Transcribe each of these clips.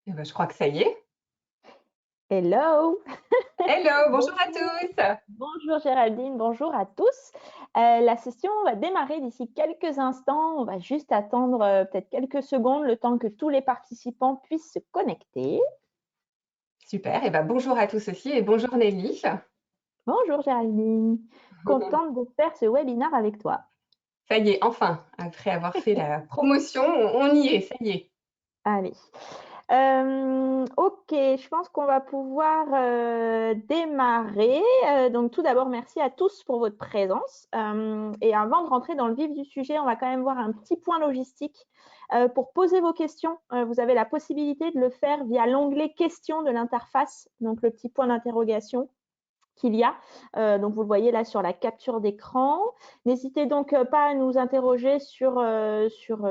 Eh ben, je crois que ça y est. Hello! Hello, bonjour à Bonjour, tous. bonjour Géraldine, bonjour à tous. La session va démarrer d'ici quelques instants. On va juste attendre peut-être quelques secondes, le temps que tous les participants puissent se connecter. Super, et ben bonjour à tous aussi et bonjour Nelly. Bonjour Géraldine, contente de faire ce webinaire avec toi. Ça y est, enfin, après avoir fait la promotion, on y est, ça y est. Allez. Ok, je pense qu'on va pouvoir démarrer. Donc tout d'abord, merci à tous pour votre présence. Et avant de rentrer dans le vif du sujet, on va quand même voir un petit point logistique. Pour poser vos questions, vous avez la possibilité de le faire via l'onglet questions de l'interface, donc le petit point d'interrogation qu'il y a. Donc, vous le voyez là sur la capture d'écran. N'hésitez donc pas à nous interroger sur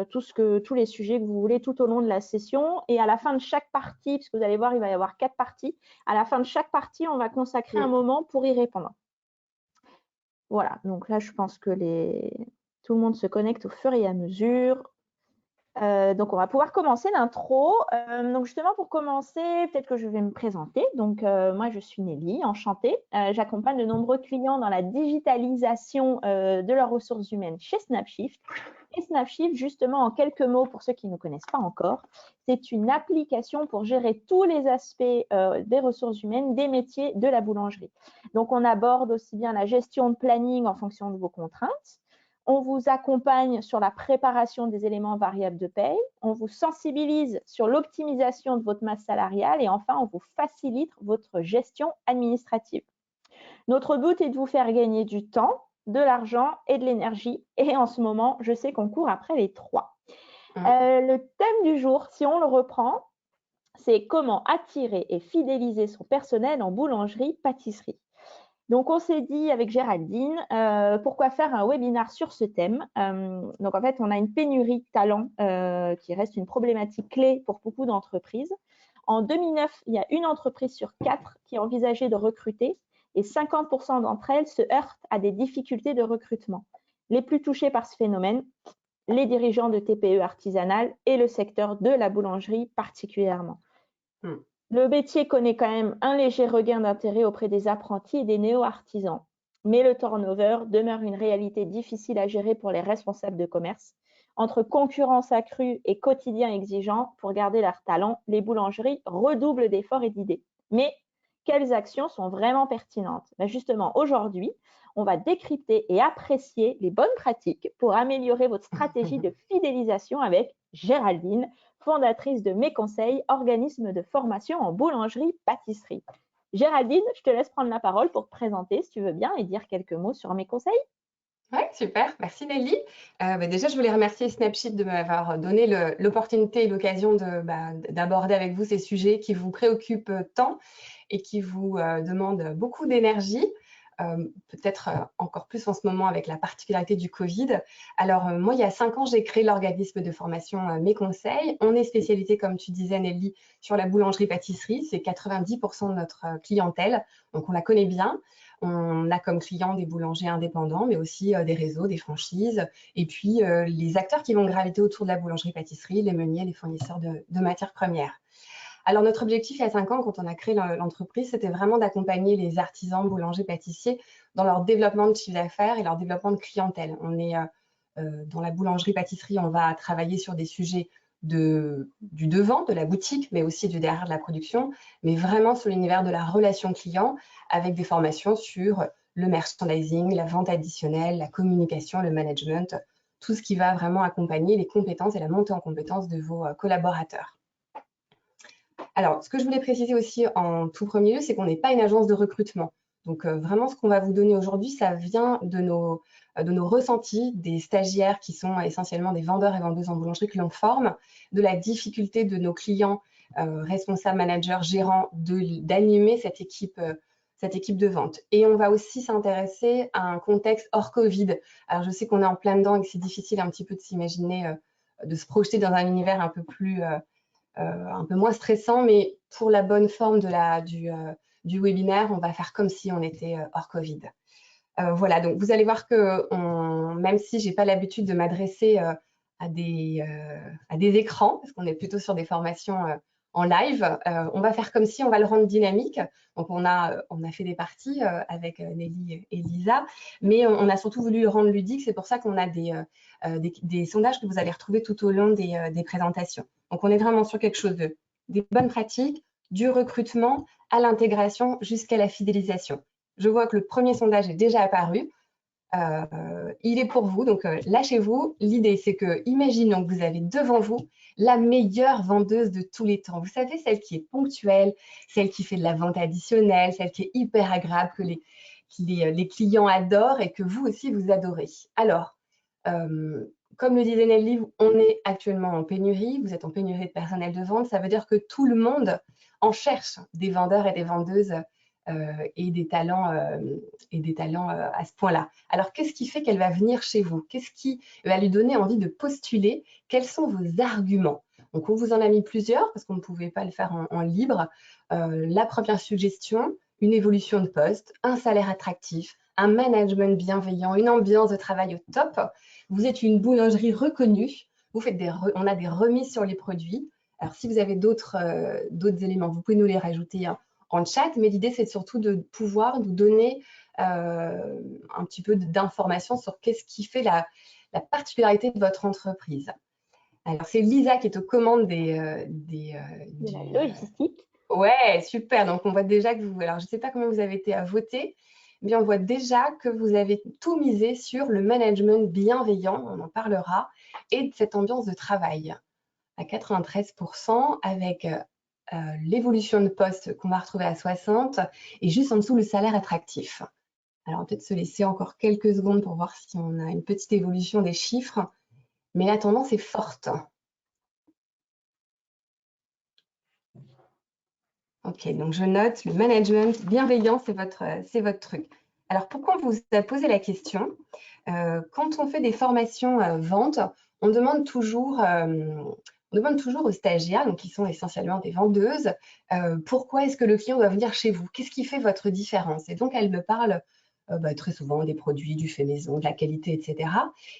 tous les sujets que vous voulez tout au long de la session. Et à la fin de chaque partie, puisque vous allez voir, il va y avoir 4 parties, à la fin de chaque partie, on va consacrer un moment pour y répondre. Voilà, donc là, je pense que tout le monde se connecte au fur et à mesure. Donc, on va pouvoir commencer l'intro. Donc, justement, pour commencer, peut-être que je vais me présenter. Donc, moi, je suis Nelly, enchantée. J'accompagne de nombreux clients dans la digitalisation de leurs ressources humaines chez Snapshift. Et Snapshift, justement, en quelques mots, pour ceux qui ne connaissent pas encore, c'est une application pour gérer tous les aspects des ressources humaines, des métiers de la boulangerie. Donc, on aborde aussi bien la gestion de planning en fonction de vos contraintes. On vous accompagne sur la préparation des éléments variables de paye. On vous sensibilise sur l'optimisation de votre masse salariale. Et enfin, on vous facilite votre gestion administrative. Notre but est de vous faire gagner du temps, de l'argent et de l'énergie. Et en ce moment, je sais qu'on court après les trois. Le thème du jour, si on le reprend, c'est comment attirer et fidéliser son personnel en boulangerie-pâtisserie. Donc, on s'est dit avec Géraldine, pourquoi faire un webinaire sur ce thème. Donc, en fait, on a une pénurie de talents qui reste une problématique clé pour beaucoup d'entreprises. En 2009, il y a une entreprise sur 4 qui envisageait de recruter et 50% d'entre elles se heurtent à des difficultés de recrutement. Les plus touchés par ce phénomène, les dirigeants de TPE artisanales et le secteur de la boulangerie particulièrement. Le métier connaît quand même un léger regain d'intérêt auprès des apprentis et des néo-artisans. Mais le turnover demeure une réalité difficile à gérer pour les responsables de commerce. Entre concurrence accrue et quotidien exigeant, pour garder leur talent, les boulangeries redoublent d'efforts et d'idées. Mais quelles actions sont vraiment pertinentes? Justement, aujourd'hui, on va décrypter et apprécier les bonnes pratiques pour améliorer votre stratégie de fidélisation avec Géraldine, fondatrice de Mes Conseils, organisme de formation en boulangerie-pâtisserie. Géraldine, je te laisse prendre la parole pour te présenter, si tu veux bien, et dire quelques mots sur Mes Conseils. Oui, super. Merci Nelly. Déjà, je voulais remercier Snapshift de m'avoir donné l'opportunité et l'occasion d'aborder avec vous ces sujets qui vous préoccupent tant et qui vous demandent beaucoup d'énergie. Peut-être encore plus en ce moment avec la particularité du Covid. Alors, moi, il y a 5 ans, j'ai créé l'organisme de formation Mes Conseils. On est spécialisé, comme tu disais, Nelly, sur la boulangerie-pâtisserie. C'est 90% de notre clientèle, donc on la connaît bien. On a comme clients des boulangers indépendants, mais aussi des réseaux, des franchises, et puis les acteurs qui vont graviter autour de la boulangerie-pâtisserie, les meuniers, les fournisseurs de matières premières. Alors, notre objectif, il y a 5 ans, quand on a créé l'entreprise, c'était vraiment d'accompagner les artisans, boulangers, pâtissiers dans leur développement de chiffre d'affaires et leur développement de clientèle. On est dans la boulangerie-pâtisserie, on va travailler sur des sujets du devant, de la boutique, mais aussi du derrière de la production, mais vraiment sur l'univers de la relation client, avec des formations sur le merchandising, la vente additionnelle, la communication, le management, tout ce qui va vraiment accompagner les compétences et la montée en compétences de vos collaborateurs. Alors, ce que je voulais préciser aussi en tout premier lieu, c'est qu'on n'est pas une agence de recrutement. Donc, vraiment, ce qu'on va vous donner aujourd'hui, ça vient de nos ressentis des stagiaires qui sont essentiellement des vendeurs et vendeuses en boulangerie que l'on forme, de la difficulté de nos clients, responsables, managers, gérants, d'animer cette équipe de vente. Et on va aussi s'intéresser à un contexte hors Covid. Alors, je sais qu'on est en plein dedans et que c'est difficile un petit peu de s'imaginer, de se projeter dans un univers un peu moins stressant, mais pour la bonne forme du webinaire, on va faire comme si on était hors Covid. Voilà, donc vous allez voir que même si je n'ai pas l'habitude de m'adresser à des écrans, parce qu'on est plutôt sur des formations en live. On va faire comme si on va le rendre dynamique. Donc, on a fait des parties avec Nelly et Lisa, mais on a surtout voulu le rendre ludique. C'est pour ça qu'on a des sondages que vous allez retrouver tout au long des présentations. Donc, on est vraiment sur quelque chose des bonnes pratiques, du recrutement à l'intégration jusqu'à la fidélisation. Je vois que le premier sondage est déjà apparu. Il est pour vous, donc lâchez-vous. L'idée, c'est que, imaginons que vous avez devant vous la meilleure vendeuse de tous les temps. Vous savez, celle qui est ponctuelle, celle qui fait de la vente additionnelle, celle qui est hyper agréable, que les clients adorent et que vous aussi, vous adorez. Alors, comme le disait Nelly, on est actuellement en pénurie. Vous êtes en pénurie de personnel de vente. Ça veut dire que tout le monde en cherche des vendeurs et des vendeuses et des talents à ce point-là. Alors, qu'est-ce qui fait qu'elle va venir chez vous? Qu'est-ce qui va lui donner envie de postuler? Quels sont vos arguments? Donc, on vous en a mis plusieurs parce qu'on ne pouvait pas le faire en libre. La première suggestion, une évolution de poste, un salaire attractif, un management bienveillant, une ambiance de travail au top. Vous êtes une boulangerie reconnue. On a des remises sur les produits. Alors, si vous avez d'autres éléments, vous pouvez nous les rajouter en chat, mais l'idée, c'est surtout de pouvoir nous donner un petit peu d'informations sur qu'est-ce qui fait la particularité de votre entreprise. Alors, c'est Lisa qui est aux commandes de la logistique. Ouais, super. Donc, on voit déjà que vous... Alors, je ne sais pas comment vous avez été à voter, mais on voit déjà que vous avez tout misé sur le management bienveillant, on en parlera, et de cette ambiance de travail à 93%, avec l'évolution de poste qu'on va retrouver à 60% et juste en dessous le salaire attractif. Alors, on va peut-être se laisser encore quelques secondes pour voir si on a une petite évolution des chiffres, mais la tendance est forte. Ok, donc je note le management bienveillant, c'est votre truc. Alors, pourquoi on vous a posé la question? Quand on fait des formations vente, on demande toujours aux stagiaires, donc qui sont essentiellement des vendeuses, pourquoi est-ce que le client doit venir chez vous? Qu'est-ce qui fait votre différence? Et donc, elle me parle très souvent des produits, du fait maison, de la qualité, etc.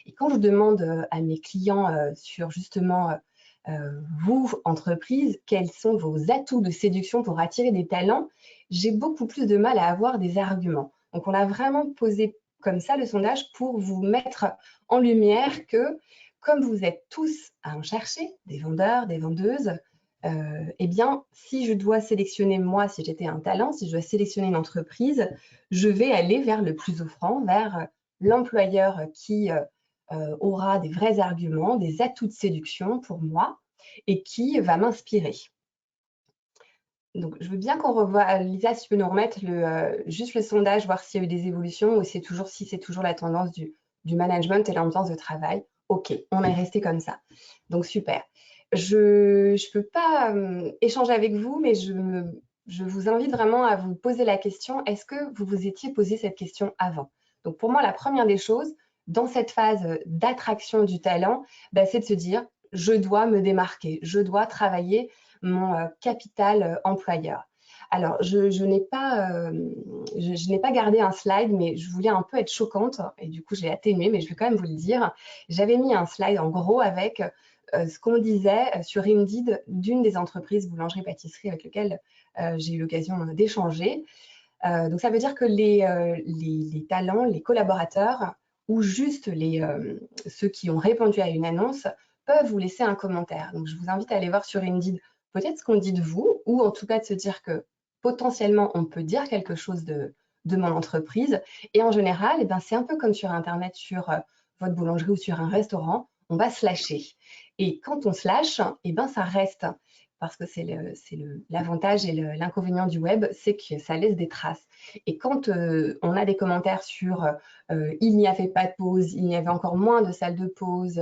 Et quand je demande à mes clients sur justement vous, entreprise, quels sont vos atouts de séduction pour attirer des talents, j'ai beaucoup plus de mal à avoir des arguments. Donc, on a vraiment posé comme ça le sondage pour vous mettre en lumière que, comme vous êtes tous à en chercher, des vendeurs, des vendeuses, eh bien, si je dois sélectionner moi, si j'étais un talent, si je dois sélectionner une entreprise, je vais aller vers le plus offrant, vers l'employeur qui aura des vrais arguments, des atouts de séduction pour moi et qui va m'inspirer. Donc, je veux bien qu'on revoie, Lisa, si tu peux nous remettre juste le sondage, voir s'il y a eu des évolutions ou si c'est toujours la tendance du management et l'ambiance de travail. OK, on est resté comme ça. Donc, super. Je ne peux pas échanger avec vous, mais je vous invite vraiment à vous poser la question, est-ce que vous vous étiez posé cette question avant? Donc, pour moi, la première des choses, dans cette phase d'attraction du talent, c'est de se dire, je dois me démarquer, je dois travailler mon capital employeur. Alors, je n'ai pas gardé un slide, mais je voulais un peu être choquante et du coup, je l'ai atténué, mais je vais quand même vous le dire. J'avais mis un slide en gros avec ce qu'on disait sur Indeed d'une des entreprises boulangerie-pâtisserie avec lesquelles j'ai eu l'occasion d'échanger. Donc, ça veut dire que les talents, les collaborateurs ou juste ceux qui ont répondu à une annonce peuvent vous laisser un commentaire. Donc, je vous invite à aller voir sur Indeed peut-être ce qu'on dit de vous ou en tout cas de se dire que potentiellement, on peut dire quelque chose de mon entreprise. Et en général, c'est un peu comme sur Internet, sur votre boulangerie ou sur un restaurant, on va se lâcher. Et quand on se lâche, ça reste parce que c'est l'avantage et l'inconvénient du web, c'est que ça laisse des traces. Et quand on a des commentaires sur il n'y avait pas de pause, il y avait encore moins de salles de pause,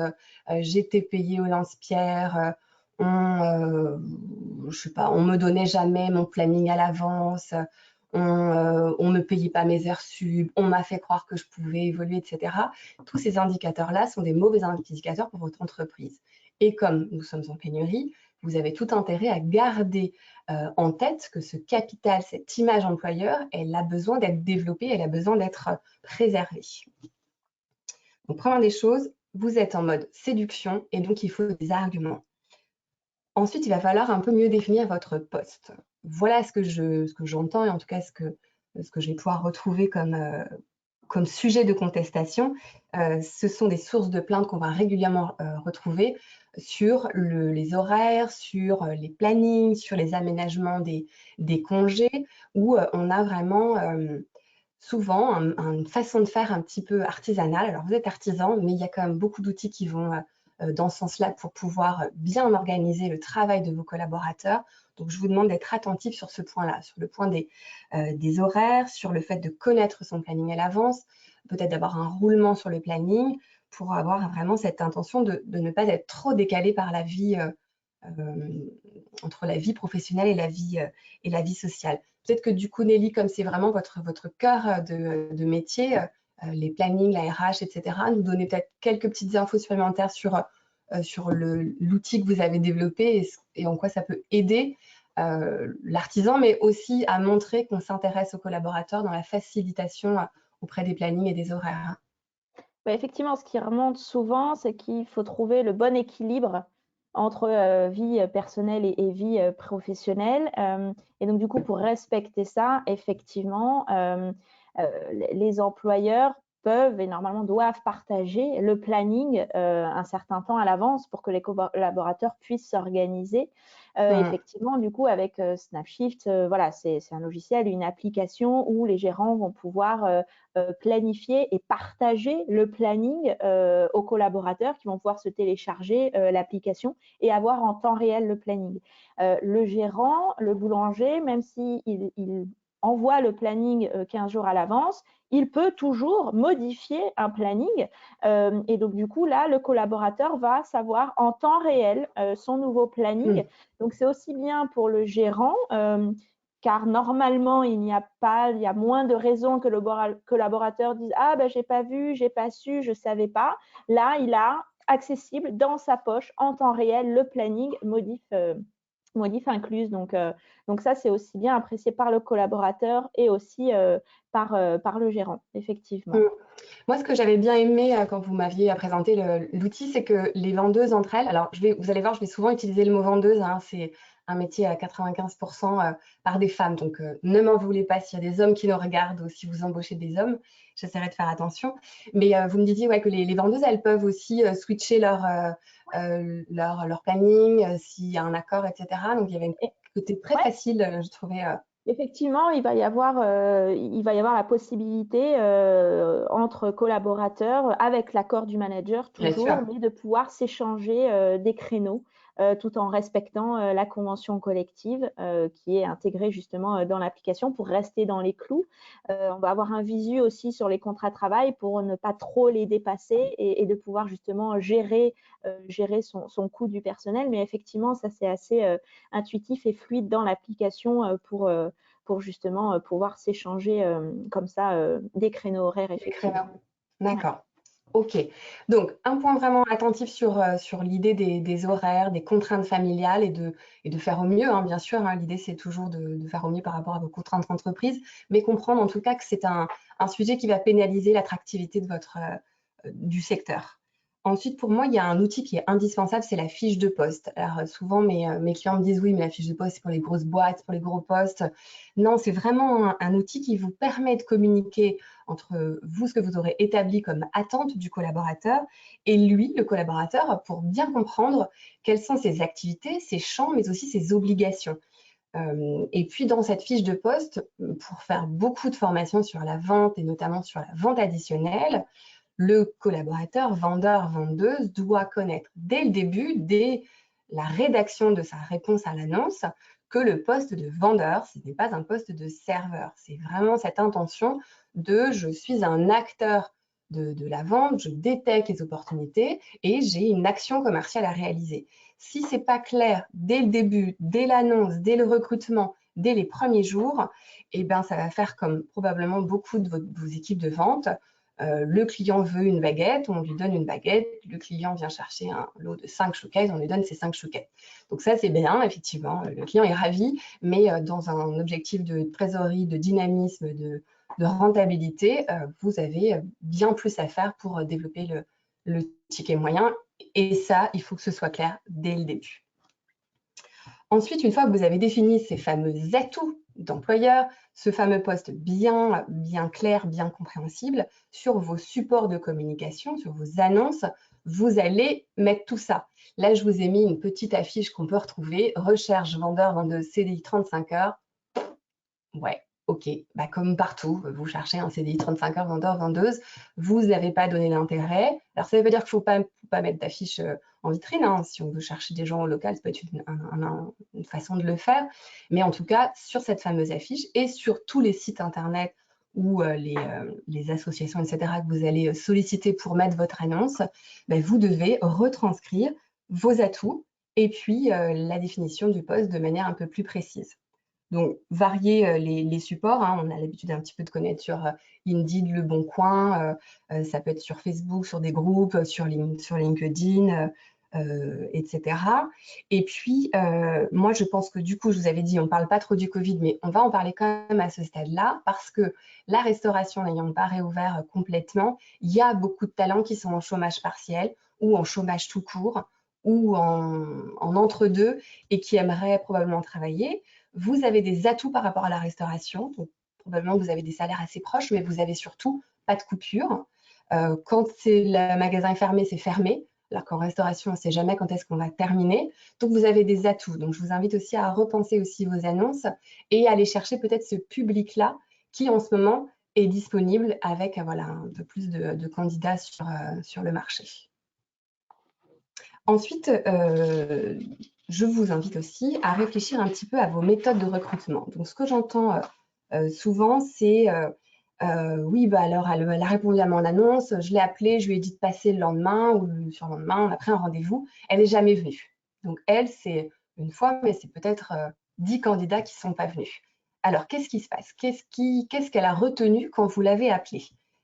j'étais payée au lance-pierre, je sais pas, on me donnait jamais mon planning à l'avance, on ne me payait pas mes heures sub, on m'a fait croire que je pouvais évoluer, etc. Tous ces indicateurs-là sont des mauvais indicateurs pour votre entreprise. Et comme nous sommes en pénurie, vous avez tout intérêt à garder en tête que ce capital, cette image employeur, elle a besoin d'être développée, elle a besoin d'être préservée. Donc, première des choses, vous êtes en mode séduction et donc il faut des arguments. Ensuite, il va falloir un peu mieux définir votre poste. Voilà ce que j'entends et en tout cas ce que je vais pouvoir retrouver comme sujet de contestation. Ce sont des sources de plaintes qu'on va régulièrement retrouver sur les horaires, sur les plannings, sur les aménagements des congés, où on a vraiment souvent une façon de faire un petit peu artisanale. Alors vous êtes artisan, mais il y a quand même beaucoup d'outils qui vont dans ce sens-là pour pouvoir bien organiser le travail de vos collaborateurs. Donc je vous demande d'être attentif sur ce point-là, sur le point des horaires, sur le fait de connaître son planning à l'avance, peut-être d'avoir un roulement sur le planning pour avoir vraiment cette intention de ne pas être trop décalé par la vie, entre la vie professionnelle et la vie sociale. Peut-être que du coup, Nelly, comme c'est vraiment votre cœur de métier, les plannings, la RH, etc., nous donner peut-être quelques petites infos supplémentaires sur l'outil que vous avez développé et en quoi ça peut aider l'artisan, mais aussi à montrer qu'on s'intéresse aux collaborateurs dans la facilitation auprès des plannings et des horaires. Bah, effectivement, ce qui remonte souvent, c'est qu'il faut trouver le bon équilibre entre vie personnelle et vie professionnelle. Et donc, du coup, pour respecter ça, effectivement, les employeurs peuvent et normalement doivent partager le planning un certain temps à l'avance pour que les collaborateurs puissent s'organiser. Effectivement, du coup, avec Snapshift, voilà, c'est un logiciel, une application où les gérants vont pouvoir planifier et partager le planning aux collaborateurs qui vont pouvoir se télécharger l'application et avoir en temps réel le planning. Le gérant, le boulanger, même s'il il envoie le planning 15 jours à l'avance, il peut toujours modifier un planning. Et donc, du coup, là, le collaborateur va savoir en temps réel son nouveau planning. Donc, c'est aussi bien pour le gérant car normalement, il y a moins de raisons que le collaborateur dise « Ah, ben, j'ai pas vu, j'ai pas su, je savais pas ». Là, il a accessible dans sa poche, en temps réel, le planning modif incluse. Donc ça, c'est aussi bien apprécié par le collaborateur et aussi par le gérant, effectivement. Moi, ce que j'avais bien aimé quand vous m'aviez présenté l'outil, c'est que les vendeuses entre elles, alors vous allez voir, je vais souvent utiliser le mot vendeuse, hein, c'est un métier à 95% par des femmes, donc ne m'en voulez pas s'il y a des hommes qui nous regardent ou si vous embauchez des hommes, j'essaierai de faire attention. Mais vous me disiez ouais, que les vendeuses, elles peuvent aussi switcher leur planning s'il y a un accord, etc. Donc il y avait un côté très Ouais. facile, je trouvais. Effectivement, il va y avoir la possibilité entre collaborateurs, avec l'accord du manager Bien sûr. toujours, mais de pouvoir s'échanger des créneaux tout en respectant la convention collective qui est intégrée justement dans l'application pour rester dans les clous. On va avoir un visu aussi sur les contrats de travail pour ne pas trop les dépasser et de pouvoir justement gérer son coût du personnel. Mais effectivement, ça c'est assez intuitif et fluide dans l'application pour justement pouvoir s'échanger comme ça des créneaux horaires, effectivement. D'accord. Ok. Donc, un point vraiment attentif sur l'idée des horaires, des contraintes familiales et de faire au mieux, hein, bien sûr. Hein, l'idée, c'est toujours de faire au mieux par rapport à vos contraintes d'entreprise, mais comprendre en tout cas que c'est un sujet qui va pénaliser l'attractivité du secteur. Ensuite, pour moi, il y a un outil qui est indispensable, c'est la fiche de poste. Alors, souvent, mes clients me disent, oui, mais la fiche de poste, c'est pour les grosses boîtes, pour les gros postes. Non, c'est vraiment un outil qui vous permet de communiquer entre vous, ce que vous aurez établi comme attente du collaborateur, et lui, le collaborateur, pour bien comprendre quelles sont ses activités, ses champs, mais aussi ses obligations. Et puis, dans cette fiche de poste, pour faire beaucoup de formations sur la vente et notamment sur la vente additionnelle, le collaborateur, vendeur, vendeuse, doit connaître dès le début, dès la rédaction de sa réponse à l'annonce, que le poste de vendeur, ce n'est pas un poste de serveur. C'est vraiment cette intention de je suis un acteur de la vente, je détecte les opportunités et j'ai une action commerciale à réaliser. Si ce n'est pas clair dès le début, dès l'annonce, dès le recrutement, dès les premiers jours, eh ben, ça va faire comme probablement beaucoup de vos équipes de vente. Le client veut une baguette, on lui donne une baguette. Le client vient chercher un lot de 5 chouquettes, on lui donne ces 5 chouquettes. Donc ça, c'est bien, effectivement. Le client est ravi, mais dans un objectif de trésorerie, de dynamisme, de rentabilité, vous avez bien plus à faire pour développer le ticket moyen. Et ça, il faut que ce soit clair dès le début. Ensuite, une fois que vous avez défini ces fameux atouts d'employeur, ce fameux poste bien clair, bien compréhensible, sur vos supports de communication, sur vos annonces, vous allez mettre tout ça. Là, je vous ai mis une petite affiche qu'on peut retrouver, recherche vendeur, vendeuse CDI 35 heures. Ouais, ok, bah, comme partout, vous cherchez un CDI 35 heures, vendeur, vendeuse, vous n'avez pas donné l'intérêt. Alors, ça ne veut pas dire qu'il ne faut pas mettre d'affiche en vitrine, hein. Si on veut chercher des gens au local, ça peut être une façon de le faire. Mais en tout cas, sur cette fameuse affiche et sur tous les sites internet ou les associations, etc., que vous allez solliciter pour mettre votre annonce, bah, vous devez retranscrire vos atouts et puis la définition du poste de manière un peu plus précise. Donc, varier les supports, hein, on a l'habitude un petit peu de connaître sur Indeed, Le Bon Coin, ça peut être sur Facebook, sur des groupes, sur LinkedIn, etc. Et puis, moi, je pense que du coup, je vous avais dit, on ne parle pas trop du Covid, mais on va en parler quand même à ce stade-là, parce que la restauration n'ayant pas réouvert complètement, il y a beaucoup de talents qui sont en chômage partiel ou en chômage tout court ou en entre-deux et qui aimeraient probablement travailler. Vous avez des atouts par rapport à la restauration. Donc, probablement, vous avez des salaires assez proches, mais vous avez surtout pas de coupure. Quand le magasin est fermé, c'est fermé. Alors qu'en restauration, on ne sait jamais quand est-ce qu'on va terminer. Donc, vous avez des atouts. Donc, je vous invite aussi à repenser aussi vos annonces et à aller chercher peut-être ce public-là qui, en ce moment, est disponible avec voilà, un peu plus de candidats sur le marché. Ensuite, je vous invite aussi à réfléchir un petit peu à vos méthodes de recrutement. Donc, ce que j'entends souvent, c'est oui, bah alors elle a répondu à mon annonce, je l'ai appelée, je lui ai dit de passer le lendemain ou le surlendemain, on a pris un rendez-vous, elle n'est jamais venue. Donc, elle, c'est une fois, mais c'est peut-être 10 candidats qui ne sont pas venus. Alors, qu'est-ce qui se passe? Qu'est-ce qu'elle a retenu quand vous l'avez appelée?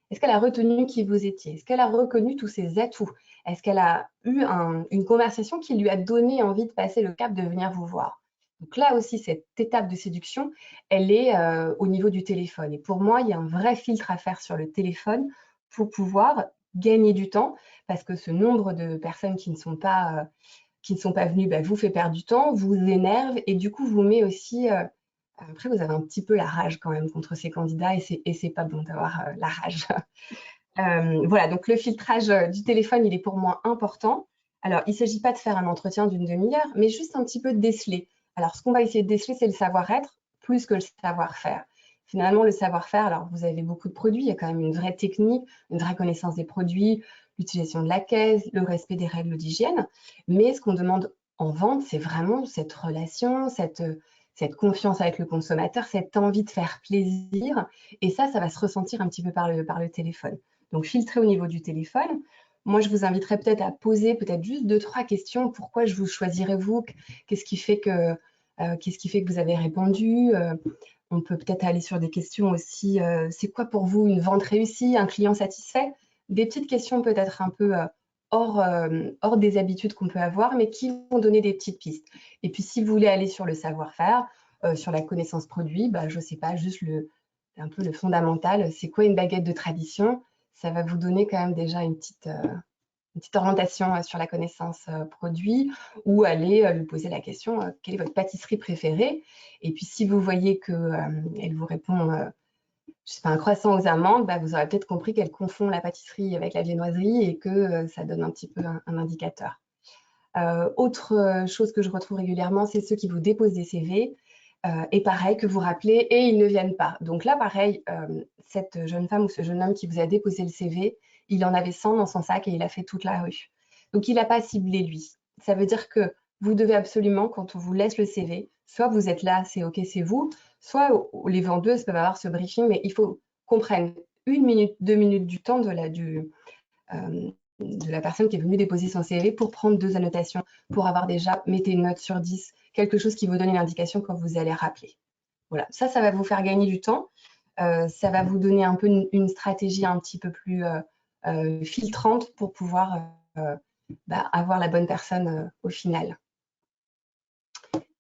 Est-ce qu'elle a retenu qui vous étiez? Est-ce qu'elle a reconnu tous ses atouts? Est-ce qu'elle a eu une conversation qui lui a donné envie de passer le cap de venir vous voir? Donc là aussi, cette étape de séduction, elle est au niveau du téléphone. Et pour moi, il y a un vrai filtre à faire sur le téléphone pour pouvoir gagner du temps, parce que ce nombre de personnes qui ne sont pas venues bah, vous fait perdre du temps, vous énerve et du coup vous met aussi après vous avez un petit peu la rage quand même contre ces candidats et c'est pas bon d'avoir la rage. Voilà, donc le filtrage du téléphone, il est pour moi important. Alors, il ne s'agit pas de faire un entretien d'une demi-heure, mais juste un petit peu de déceler. Alors, ce qu'on va essayer de déceler, c'est le savoir-être plus que le savoir-faire. Finalement, le savoir-faire, alors vous avez beaucoup de produits, il y a quand même une vraie technique, une vraie connaissance des produits, l'utilisation de la caisse, le respect des règles d'hygiène. Mais ce qu'on demande en vente, c'est vraiment cette relation, cette confiance avec le consommateur, cette envie de faire plaisir. Et ça va se ressentir un petit peu par le téléphone. Donc, filtrer au niveau du téléphone. Moi, je vous inviterais peut-être à poser peut-être juste 2-3 questions. Pourquoi je vous choisirais vous? Qu'est-ce qui fait que vous avez répondu? On peut peut-être aller sur des questions aussi. C'est quoi pour vous une vente réussie, un client satisfait? Des petites questions peut-être un peu hors des habitudes qu'on peut avoir, mais qui vont donner des petites pistes. Et puis, si vous voulez aller sur le savoir-faire, sur la connaissance produit, bah, je ne sais pas, juste un peu le fondamental. C'est quoi une baguette de tradition? Ça va vous donner quand même déjà une petite orientation sur la connaissance produit ou aller lui poser la question quelle est votre pâtisserie préférée? Et puis, si vous voyez qu'elle vous répond je sais pas, un croissant aux amandes, bah, vous aurez peut-être compris qu'elle confond la pâtisserie avec la viennoiserie et que ça donne un petit peu un indicateur. Autre chose que je retrouve régulièrement, c'est ceux qui vous déposent des CV et pareil, que vous rappelez et ils ne viennent pas. Donc là, pareil, cette jeune femme ou ce jeune homme qui vous a déposé le CV, il en avait 100 dans son sac et il a fait toute la rue. Donc il n'a pas ciblé lui. Ça veut dire que vous devez absolument, quand on vous laisse le CV, soit vous êtes là, c'est OK, c'est vous, soit les vendeuses peuvent avoir ce briefing, mais il faut qu'on prenne 1 minute, 2 minutes du temps de la personne qui est venue déposer son CV pour prendre 2 annotations, pour avoir déjà, mettez une note sur 10, quelque chose qui vous donne une indication quand vous allez rappeler. Voilà, ça va vous faire gagner du temps. Ça va vous donner un peu une stratégie un petit peu plus filtrante pour pouvoir avoir la bonne personne au final.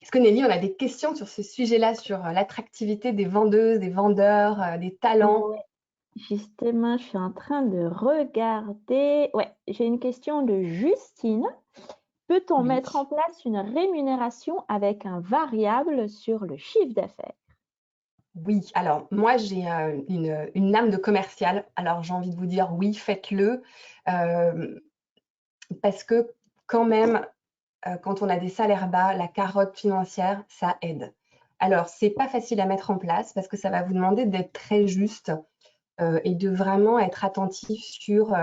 Est-ce que Nelly, on a des questions sur ce sujet-là, sur l'attractivité des vendeuses, des vendeurs, des talents? Ouais, justement, je suis en train de regarder. Ouais, j'ai une question de Justine Peut-on Oui. mettre en place une rémunération avec un variable sur le chiffre d'affaires? Oui, alors moi j'ai une âme de commercial, alors j'ai envie de vous dire oui, faites-le, parce que quand même, quand on a des salaires bas, la carotte financière, ça aide. Alors c'est pas facile à mettre en place parce que ça va vous demander d'être très juste, et de vraiment être attentif sur,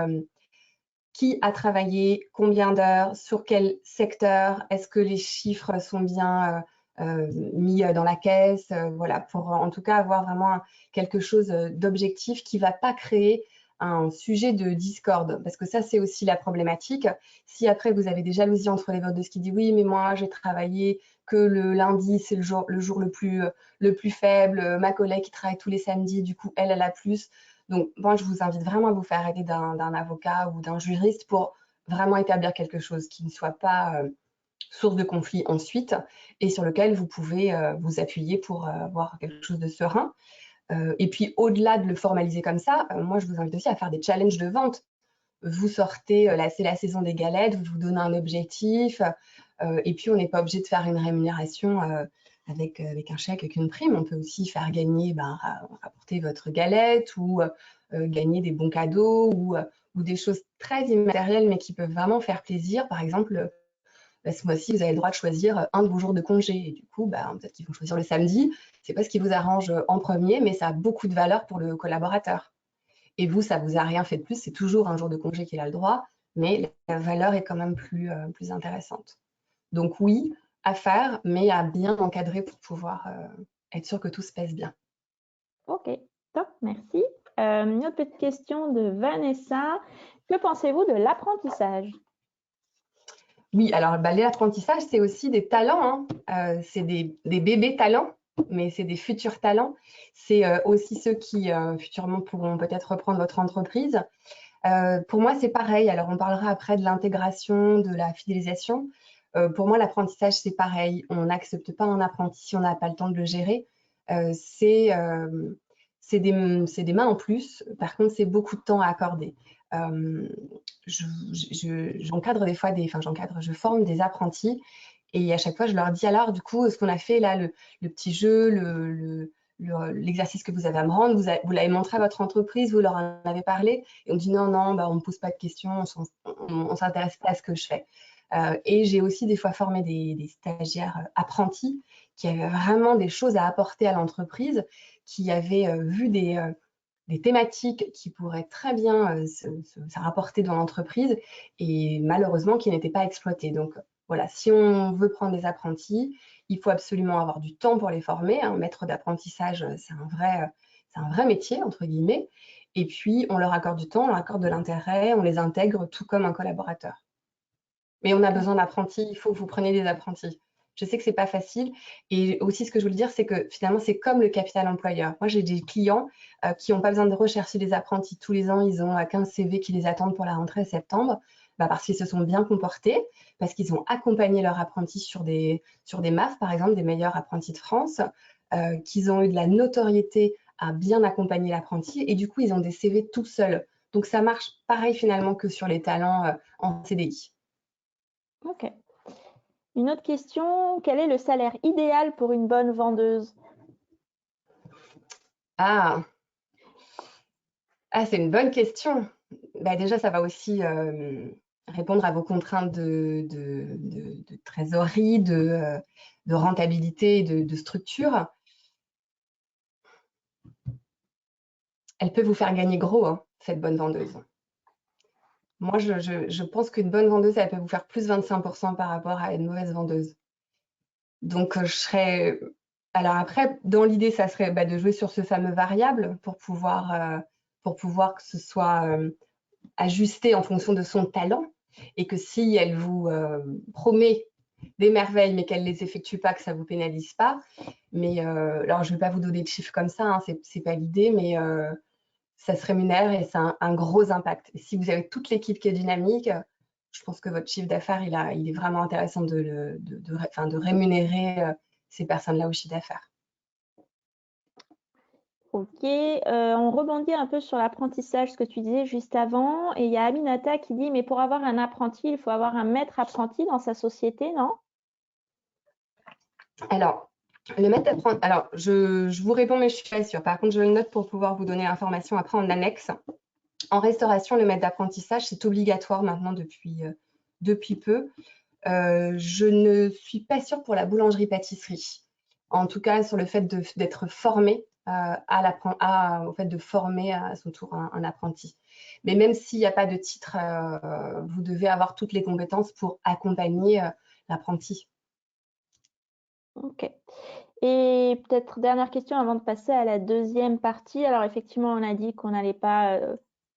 qui a travaillé, combien d'heures, sur quel secteur, est-ce que les chiffres sont bien mis dans la caisse, voilà, pour en tout cas avoir vraiment quelque chose d'objectif qui ne va pas créer un sujet de discorde, parce que ça, c'est aussi la problématique. Si après, vous avez des jalousies entre les vendeuses qui disent oui, mais moi, j'ai travaillé que le lundi, c'est le jour le plus faible, ma collègue qui travaille tous les samedis, du coup, elle a plus. Donc, moi, je vous invite vraiment à vous faire aider d'un avocat ou d'un juriste pour vraiment établir quelque chose qui ne soit pas source de conflit ensuite et sur lequel vous pouvez vous appuyer pour avoir quelque chose de serein. Et puis, au-delà de le formaliser comme ça, moi, je vous invite aussi à faire des challenges de vente. Vous sortez, là, c'est la saison des galettes, vous vous donnez un objectif, et puis on n'est pas obligé de faire une rémunération avec un chèque, avec une prime. On peut aussi faire gagner, rapporter votre galette ou gagner des bons cadeaux ou des choses très immatérielles mais qui peuvent vraiment faire plaisir. Par exemple, ce mois-ci, vous avez le droit de choisir un de vos jours de congé. Et du coup, peut-être qu'ils vont choisir le samedi. C'est pas ce qui vous arrange en premier, mais ça a beaucoup de valeur pour le collaborateur. Et vous, ça vous a rien fait de plus. C'est toujours un jour de congé qu'il a le droit, mais la valeur est quand même plus intéressante. Donc oui, à faire, mais à bien encadrer pour pouvoir être sûr que tout se passe bien. Ok, top, merci. Une autre petite question de Vanessa. Que pensez-vous de l'apprentissage? Oui, alors l'apprentissage, c'est aussi des talents, hein. C'est des bébés talents, mais c'est des futurs talents. C'est aussi ceux qui futurement pourront peut-être reprendre votre entreprise. Pour moi, c'est pareil. Alors, on parlera après de l'intégration, de la fidélisation. Pour moi, l'apprentissage, c'est pareil. On n'accepte pas un apprenti si on n'a pas le temps de le gérer. C'est des mains en plus. Par contre, c'est beaucoup de temps à accorder. J'encadre des fois je forme des apprentis et à chaque fois, je leur dis alors, du coup, ce qu'on a fait là, le petit jeu, l'exercice que vous avez à me rendre, vous l'avez montré à votre entreprise, vous leur en avez parlé, et on me dit non, non, on ne me pose pas de questions, on ne s'intéresse pas à ce que je fais. Et j'ai aussi des fois formé des stagiaires apprentis qui avaient vraiment des choses à apporter à l'entreprise, qui avaient vu des thématiques qui pourraient très bien se rapporter dans l'entreprise et malheureusement qui n'étaient pas exploitées. Donc voilà, si on veut prendre des apprentis, il faut absolument avoir du temps pour les former. Un maître d'apprentissage, c'est un vrai métier, entre guillemets. Et puis, on leur accorde du temps, on leur accorde de l'intérêt, on les intègre tout comme un collaborateur. Mais on a besoin d'apprentis, il faut que vous preniez des apprentis. Je sais que c'est pas facile. Et aussi, ce que je voulais dire, c'est que finalement, c'est comme le capital employeur. Moi, j'ai des clients qui n'ont pas besoin de rechercher des apprentis tous les ans. Ils ont 15 CV qui les attendent pour la rentrée septembre, parce qu'ils se sont bien comportés, parce qu'ils ont accompagné leurs apprentis sur des MAF, par exemple, des meilleurs apprentis de France, qu'ils ont eu de la notoriété à bien accompagner l'apprenti. Et du coup, ils ont des CV tout seuls. Donc, ça marche pareil finalement que sur les talents en CDI. Ok. Une autre question, quel est le salaire idéal pour une bonne vendeuse? Ah, c'est une bonne question. Déjà, ça va aussi répondre à vos contraintes de trésorerie, de rentabilité, de structure. Elle peut vous faire gagner gros, hein, cette bonne vendeuse. Moi, je pense qu'une bonne vendeuse, elle peut vous faire plus 25% par rapport à une mauvaise vendeuse. Donc, je serais... Alors après, dans l'idée, ça serait de jouer sur ce fameux variable pour pouvoir que ce soit ajustée en fonction de son talent et que si elle vous promet des merveilles mais qu'elle ne les effectue pas, que ça ne vous pénalise pas. Mais alors, je ne vais pas vous donner de chiffres comme ça, hein, c'est pas l'idée, mais ça se rémunère et c'est un gros impact. Et si vous avez toute l'équipe qui est dynamique, je pense que votre chiffre d'affaires, il est vraiment intéressant de rémunérer ces personnes-là au chiffre d'affaires. Ok, on rebondit un peu sur l'apprentissage, ce que tu disais juste avant. Et il y a Aminata qui dit, mais pour avoir un apprenti, il faut avoir un maître apprenti dans sa société, non? Alors, le maître d'apprentissage, alors je vous réponds, mais je suis pas sûre. Par contre, je le note pour pouvoir vous donner l'information après en annexe. En restauration, le maître d'apprentissage, c'est obligatoire maintenant depuis peu. Je ne suis pas sûre pour la boulangerie-pâtisserie. En tout cas, sur le fait d'être formé au fait de former à son tour un apprenti. Mais même s'il n'y a pas de titre, vous devez avoir toutes les compétences pour accompagner l'apprenti. Ok. Et peut-être dernière question avant de passer à la deuxième partie. Alors effectivement, on a dit qu'on n'allait pas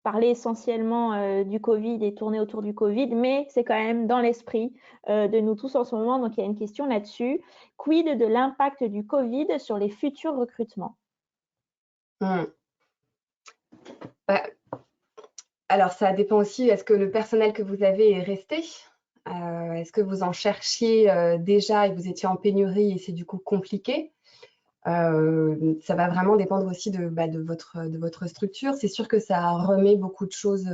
parler essentiellement du Covid et tourner autour du Covid, mais c'est quand même dans l'esprit de nous tous en ce moment. Donc il y a une question là-dessus. Quid de l'impact du Covid sur les futurs recrutements? Hmm. Bah, alors, ça dépend aussi, est-ce que le personnel que vous avez est resté? Est-ce que vous en cherchiez déjà et vous étiez en pénurie et c'est du coup compliqué? Ça va vraiment dépendre aussi de votre structure. C'est sûr que ça remet beaucoup de choses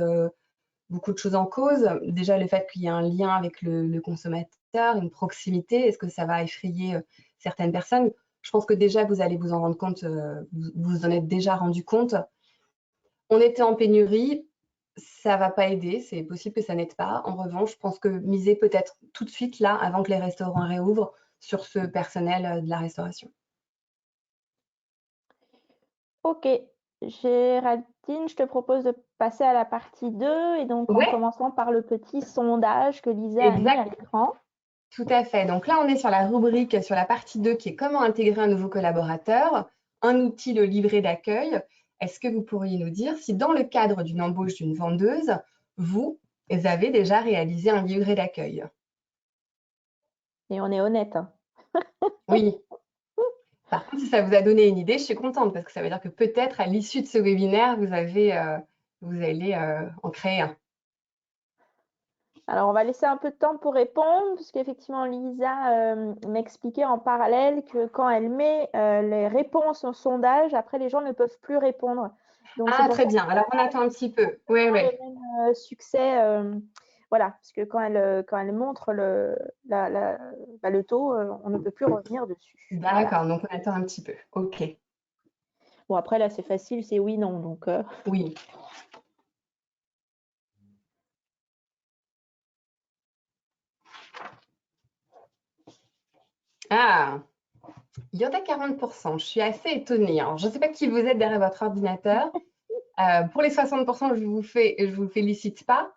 en cause. Déjà, le fait qu'il y ait un lien avec le consommateur, une proximité, est-ce que ça va effrayer certaines personnes? Je pense que déjà, vous allez vous en rendre compte, vous en êtes déjà rendu compte. On était en pénurie, ça va pas aider, c'est possible que ça n'aide pas. En revanche, je pense que miser peut-être tout de suite là, avant que les restaurants réouvrent, sur ce personnel de la restauration. Ok, Géraldine, je te propose de passer à la partie 2 et donc en Ouais, commençant par le petit sondage que Lisa a mis à exact, l'écran. tout à fait. Donc là, on est sur la rubrique, sur la partie 2 qui est comment intégrer un nouveau collaborateur, un outil, le livret d'accueil. Est-ce que vous pourriez nous dire si dans le cadre d'une embauche d'une vendeuse, vous avez déjà réalisé un livret d'accueil? Et on est honnête, hein. Oui. Par contre, si ça vous a donné une idée, je suis contente parce que ça veut dire que peut-être à l'issue de ce webinaire, vous allez en créer un. Alors, on va laisser un peu de temps pour répondre, parce qu'effectivement, Lisa m'expliquait en parallèle que quand elle met les réponses au sondage, après, les gens ne peuvent plus répondre. Donc, c'est Ah, pour très ça bien. Alors, on attend un petit peu. Oui, que oui. le même succès. Voilà, parce que quand elle montre le taux, on ne peut plus revenir dessus. Voilà. D'accord. Donc, on attend un petit peu. OK. Bon, après, là, c'est facile, c'est oui, non. Donc, Oui. Ah, il y en a 40%. Je suis assez étonnée. Alors, je ne sais pas qui vous êtes derrière votre ordinateur. Pour les 60%, je vous félicite pas.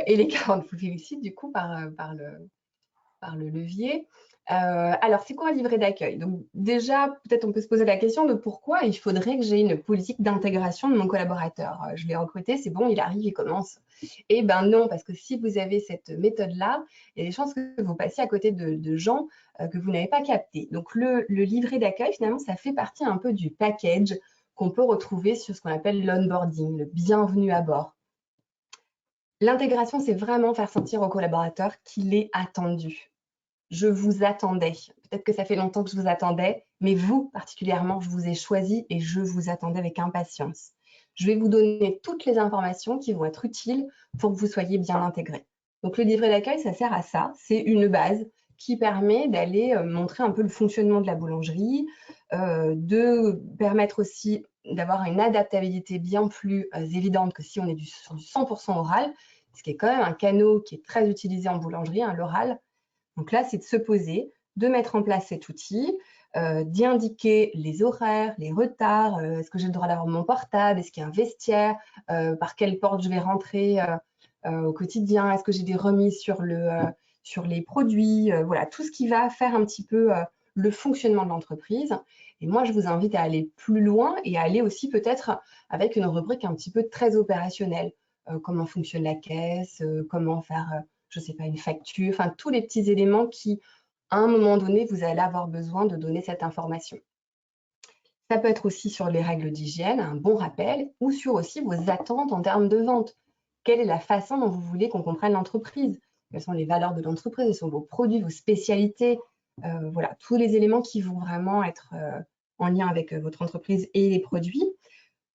Et les 40, je vous félicite du coup par le levier. Alors, c'est quoi un livret d'accueil? Donc, déjà, peut-être on peut se poser la question de pourquoi il faudrait que j'ai une politique d'intégration de mon collaborateur. Je l'ai recruté, c'est bon, il arrive, il commence. Eh bien non, parce que si vous avez cette méthode-là, il y a des chances que vous passiez à côté de gens que vous n'avez pas captés. Donc, le livret d'accueil, finalement, ça fait partie un peu du package qu'on peut retrouver sur ce qu'on appelle l'onboarding, le bienvenue à bord. L'intégration, c'est vraiment faire sentir au collaborateur qu'il est attendu. Je vous attendais. Peut-être que ça fait longtemps que je vous attendais, mais vous particulièrement, je vous ai choisi et je vous attendais avec impatience. Je vais vous donner toutes les informations qui vont être utiles pour que vous soyez bien intégrés. Donc le livret d'accueil, ça sert à ça. C'est une base qui permet d'aller montrer un peu le fonctionnement de la boulangerie, de permettre aussi d'avoir une adaptabilité bien plus évidente que si on est sur du 100% oral, ce qui est quand même un canal qui est très utilisé en boulangerie, hein, l'oral. Donc là, c'est de se poser, de mettre en place cet outil, d'y indiquer les horaires, les retards, est-ce que j'ai le droit d'avoir mon portable, est-ce qu'il y a un vestiaire, par quelle porte je vais rentrer au quotidien, est-ce que j'ai des remises sur les produits, voilà, tout ce qui va faire un petit peu le fonctionnement de l'entreprise. Et moi, je vous invite à aller plus loin et à aller aussi peut-être avec une rubrique un petit peu très opérationnelle. Comment fonctionne la caisse, comment faire je ne sais pas, une facture, enfin tous les petits éléments qui, à un moment donné, vous allez avoir besoin de donner cette information. Ça peut être aussi sur les règles d'hygiène, un bon rappel, ou sur aussi vos attentes en termes de vente. Quelle est la façon dont vous voulez qu'on comprenne l'entreprise? Quelles sont les valeurs de l'entreprise? Quels sont vos produits, vos spécialités? Voilà, tous les éléments qui vont vraiment être en lien avec votre entreprise et les produits.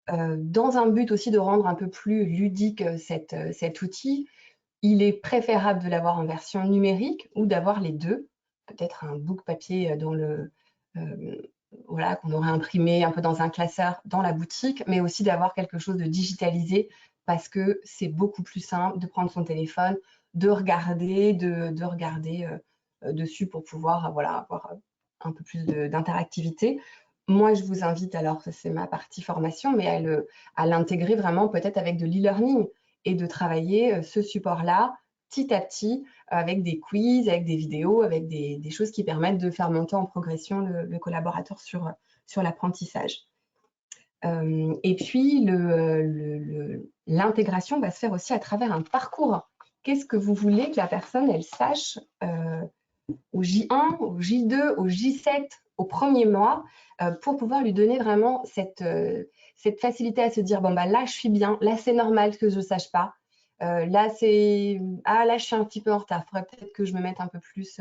Dans un but aussi de rendre un peu plus ludique cet outil, il est préférable de l'avoir en version numérique ou d'avoir les deux. Peut-être un book papier voilà, qu'on aurait imprimé un peu dans un classeur dans la boutique, mais aussi d'avoir quelque chose de digitalisé parce que c'est beaucoup plus simple de prendre son téléphone, de regarder, dessus pour pouvoir voilà, avoir un peu plus d'interactivité. Moi, je vous invite, alors ça c'est ma partie formation, mais à l'intégrer vraiment peut-être avec de l'e-learning et de travailler ce support-là petit à petit avec des quiz, avec des vidéos, avec des choses qui permettent de faire monter en progression le collaborateur sur l'apprentissage. Et puis, l'intégration va se faire aussi à travers un parcours. Qu'est-ce que vous voulez que la personne, elle sache au J1, au J2, au J7, au premier mois, pour pouvoir lui donner vraiment cette facilité à se dire, bon, bah, là, je suis bien, là, c'est normal que je ne sache pas. Là, là, je suis un petit peu en retard. Il faudrait peut-être que je me mette un peu plus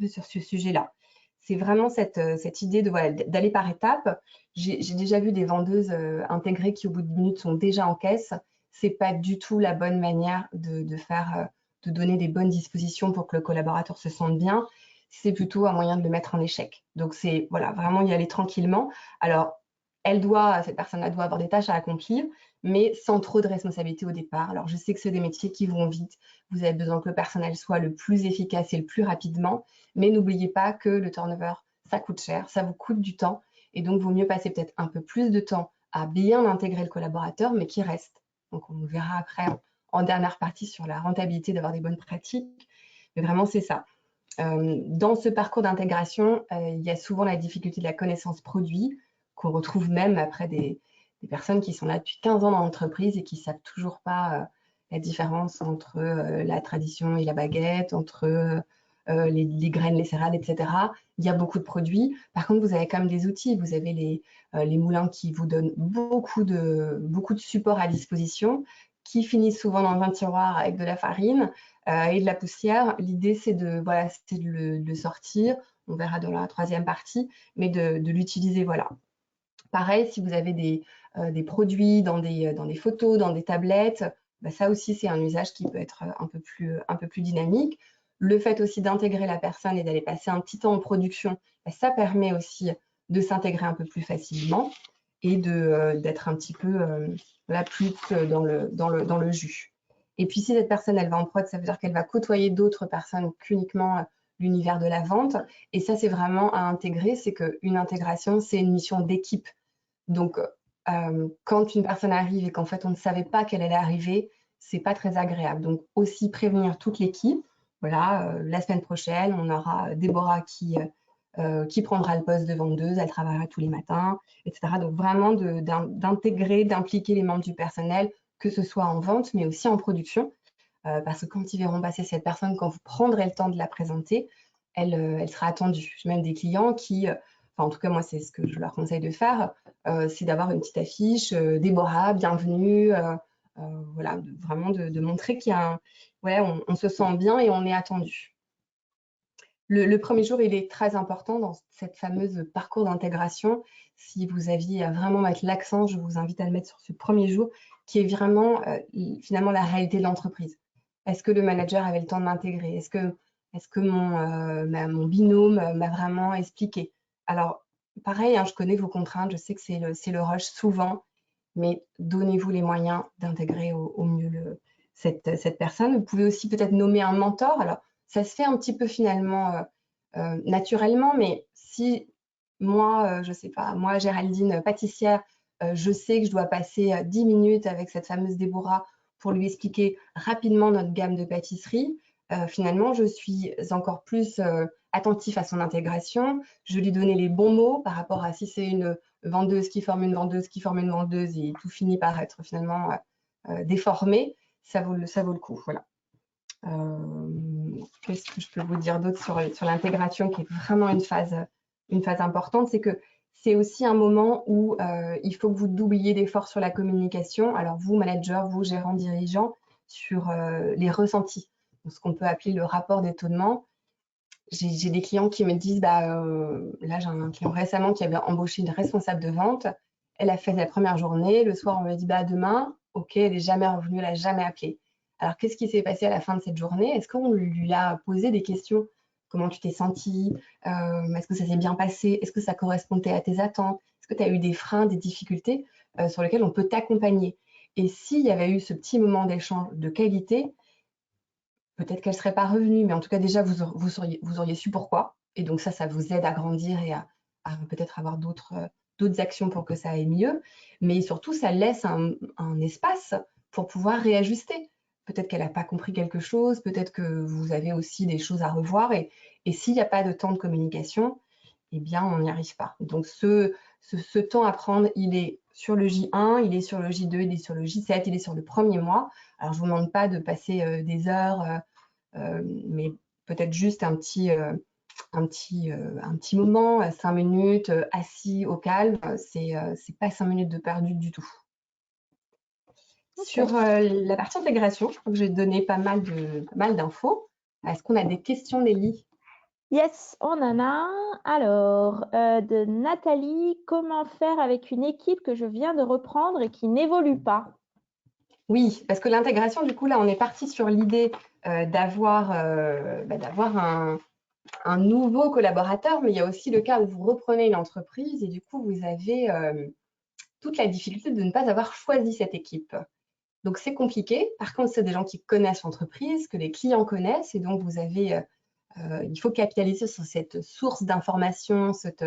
sur ce sujet-là. C'est vraiment cette idée d'aller par étapes. J'ai déjà vu des vendeuses intégrées qui, au bout de minutes, sont déjà en caisse. Ce n'est pas du tout la bonne manière de donner des bonnes dispositions pour que le collaborateur se sente bien. C'est plutôt un moyen de le mettre en échec. Donc, c'est voilà, vraiment y aller tranquillement. Alors, cette personne-là doit avoir des tâches à accomplir, mais sans trop de responsabilité au départ. Alors, je sais que c'est des métiers qui vont vite. Vous avez besoin que le personnel soit le plus efficace et le plus rapidement, mais n'oubliez pas que le turnover, ça coûte cher, ça vous coûte du temps, et donc, il vaut mieux passer peut-être un peu plus de temps à bien intégrer le collaborateur, mais qui reste. Donc, on verra après en dernière partie sur la rentabilité d'avoir des bonnes pratiques, mais vraiment, c'est ça. Dans ce parcours d'intégration, il y a souvent la difficulté de la connaissance produit, qu'on retrouve même après des personnes qui sont là depuis 15 ans dans l'entreprise et qui ne savent toujours pas la différence entre la tradition et la baguette, entre les graines, les céréales, etc. Il y a beaucoup de produits. Par contre, vous avez quand même des outils. Vous avez les moulins qui vous donnent beaucoup de supports à disposition, qui finissent souvent dans un tiroir avec de la farine et de la poussière. L'idée, c'est de le sortir. On verra dans la troisième partie, mais de l'utiliser, voilà. Pareil, si vous avez des produits dans des photos, dans des tablettes, bah ça aussi, c'est un usage qui peut être un peu plus dynamique. Le fait aussi d'intégrer la personne et d'aller passer un petit temps en production, bah ça permet aussi de s'intégrer un peu plus facilement et d'être un petit peu plus dans le jus. Et puis, si cette personne, elle va en prod, ça veut dire qu'elle va côtoyer d'autres personnes qu'uniquement l'univers de la vente. Et ça, c'est vraiment à intégrer. C'est qu'une intégration, c'est une mission d'équipe. Donc, quand une personne arrive et qu'en fait, on ne savait pas qu'elle allait arriver, c'est pas très agréable. Donc, aussi prévenir toute l'équipe. Voilà, la semaine prochaine, on aura Déborah qui prendra le poste de vendeuse, elle travaillera tous les matins, etc. Donc, vraiment d'intégrer, d'impliquer les membres du personnel, que ce soit en vente, mais aussi en production. Parce que quand ils verront passer cette personne, quand vous prendrez le temps de la présenter, elle sera attendue. J'ai même des clients qui, en tout cas, moi, c'est ce que je leur conseille de faire, c'est d'avoir une petite affiche, Déborah, bienvenue, voilà, vraiment de montrer qu'il y a on se sent bien et on est attendu. Le premier jour, il est très important dans cette fameuse parcours d'intégration. Si vous aviez à vraiment mettre l'accent, je vous invite à le mettre sur ce premier jour, qui est vraiment finalement la réalité de l'entreprise. Est-ce que le manager avait le temps de m'intégrer? Est-ce que mon binôme m'a vraiment expliqué? Alors, pareil, hein, je connais vos contraintes, je sais que c'est le rush souvent, mais donnez-vous les moyens d'intégrer au mieux cette personne. Vous pouvez aussi peut-être nommer un mentor. Alors, ça se fait un petit peu finalement naturellement, mais si moi, je sais pas, moi, Géraldine, pâtissière, je sais que je dois passer 10 minutes avec cette fameuse Déborah pour lui expliquer rapidement notre gamme de pâtisserie, finalement, je suis encore plus attentif à son intégration. Je lui donner les bons mots par rapport à si c'est une vendeuse qui forme une vendeuse qui forme une vendeuse et tout finit par être finalement déformé, ça vaut le coup. Voilà. Qu'est-ce que je peux vous dire d'autre sur l'intégration qui est vraiment une phase importante, c'est que c'est aussi un moment où il faut que vous doubliez d'efforts sur la communication. Alors vous, manager, vous, gérant, dirigeant, sur les ressentis, ce qu'on peut appeler le rapport d'étonnement. j'ai des clients qui me disent, là j'ai un client récemment qui avait embauché une responsable de vente. Elle a fait la première journée. Le soir, on lui a dit, demain, ok, elle n'est jamais revenue, elle n'a jamais appelé. Alors, qu'est-ce qui s'est passé à la fin de cette journée? Est-ce qu'on lui a posé des questions? Comment tu t'es sentie? Est-ce que ça s'est bien passé? Est-ce que ça correspondait à tes attentes? Est-ce que tu as eu des freins, des difficultés sur lesquelles on peut t'accompagner? Et s'il y avait eu ce petit moment d'échange de qualité, peut-être qu'elle ne serait pas revenue, mais en tout cas, déjà, vous auriez su pourquoi. Et donc, ça vous aide à grandir et à peut-être avoir d'autres actions pour que ça aille mieux. Mais surtout, ça laisse un espace pour pouvoir réajuster. Peut-être qu'elle n'a pas compris quelque chose, peut-être que vous avez aussi des choses à revoir. Et s'il n'y a pas de temps de communication, eh bien, on n'y arrive pas. Donc, ce temps à prendre, il est sur le J1, il est sur le J2, il est sur le J7, il est sur le premier mois. Alors, je ne vous demande pas de passer des heures, mais peut-être juste un petit moment, 5 minutes, assis au calme. C'est pas 5 minutes de perdu du tout. Sur la partie intégration, je crois que j'ai donné pas mal d'infos. Est-ce qu'on a des questions, Nelly? Yes, on en a un. Alors, de Nathalie, comment faire avec une équipe que je viens de reprendre et qui n'évolue pas? Oui, parce que l'intégration, du coup, là, on est parti sur l'idée d'avoir un nouveau collaborateur, mais il y a aussi le cas où vous reprenez une entreprise et du coup, vous avez toute la difficulté de ne pas avoir choisi cette équipe. Donc, c'est compliqué. Par contre, c'est des gens qui connaissent l'entreprise, que les clients connaissent, et donc il faut capitaliser sur cette source d'information, cette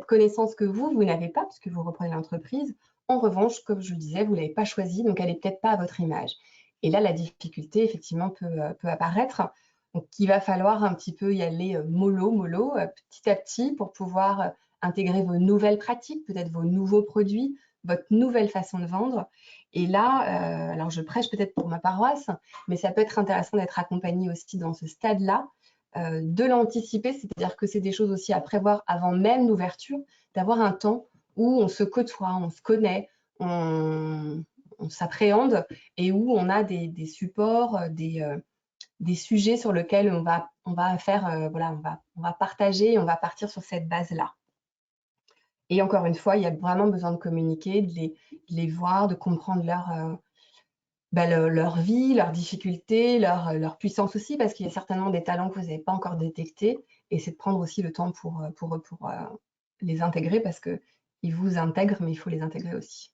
connaissance que vous n'avez pas, puisque vous reprenez l'entreprise. En revanche, comme je le disais, vous ne l'avez pas choisie, donc elle n'est peut-être pas à votre image. Et là, la difficulté, effectivement, peut apparaître. Donc, il va falloir un petit peu y aller mollo, petit à petit, pour pouvoir intégrer vos nouvelles pratiques, peut-être vos nouveaux produits, votre nouvelle façon de vendre. Et là, alors je prêche peut-être pour ma paroisse, mais ça peut être intéressant d'être accompagné aussi dans ce stade-là, de l'anticiper, c'est-à-dire que c'est des choses aussi à prévoir avant même l'ouverture, d'avoir un temps où on se côtoie, on se connaît, on s'appréhende et où on a des supports, des sujets sur lesquels on va faire, voilà, on va partager, on va partir sur cette base-là. Et encore une fois, il y a vraiment besoin de communiquer, de les voir, de comprendre leur vie, leurs difficultés, leur puissance aussi, parce qu'il y a certainement des talents que vous n'avez pas encore détectés. Et c'est de prendre aussi le temps pour les intégrer, parce qu'ils vous intègrent, mais il faut les intégrer aussi.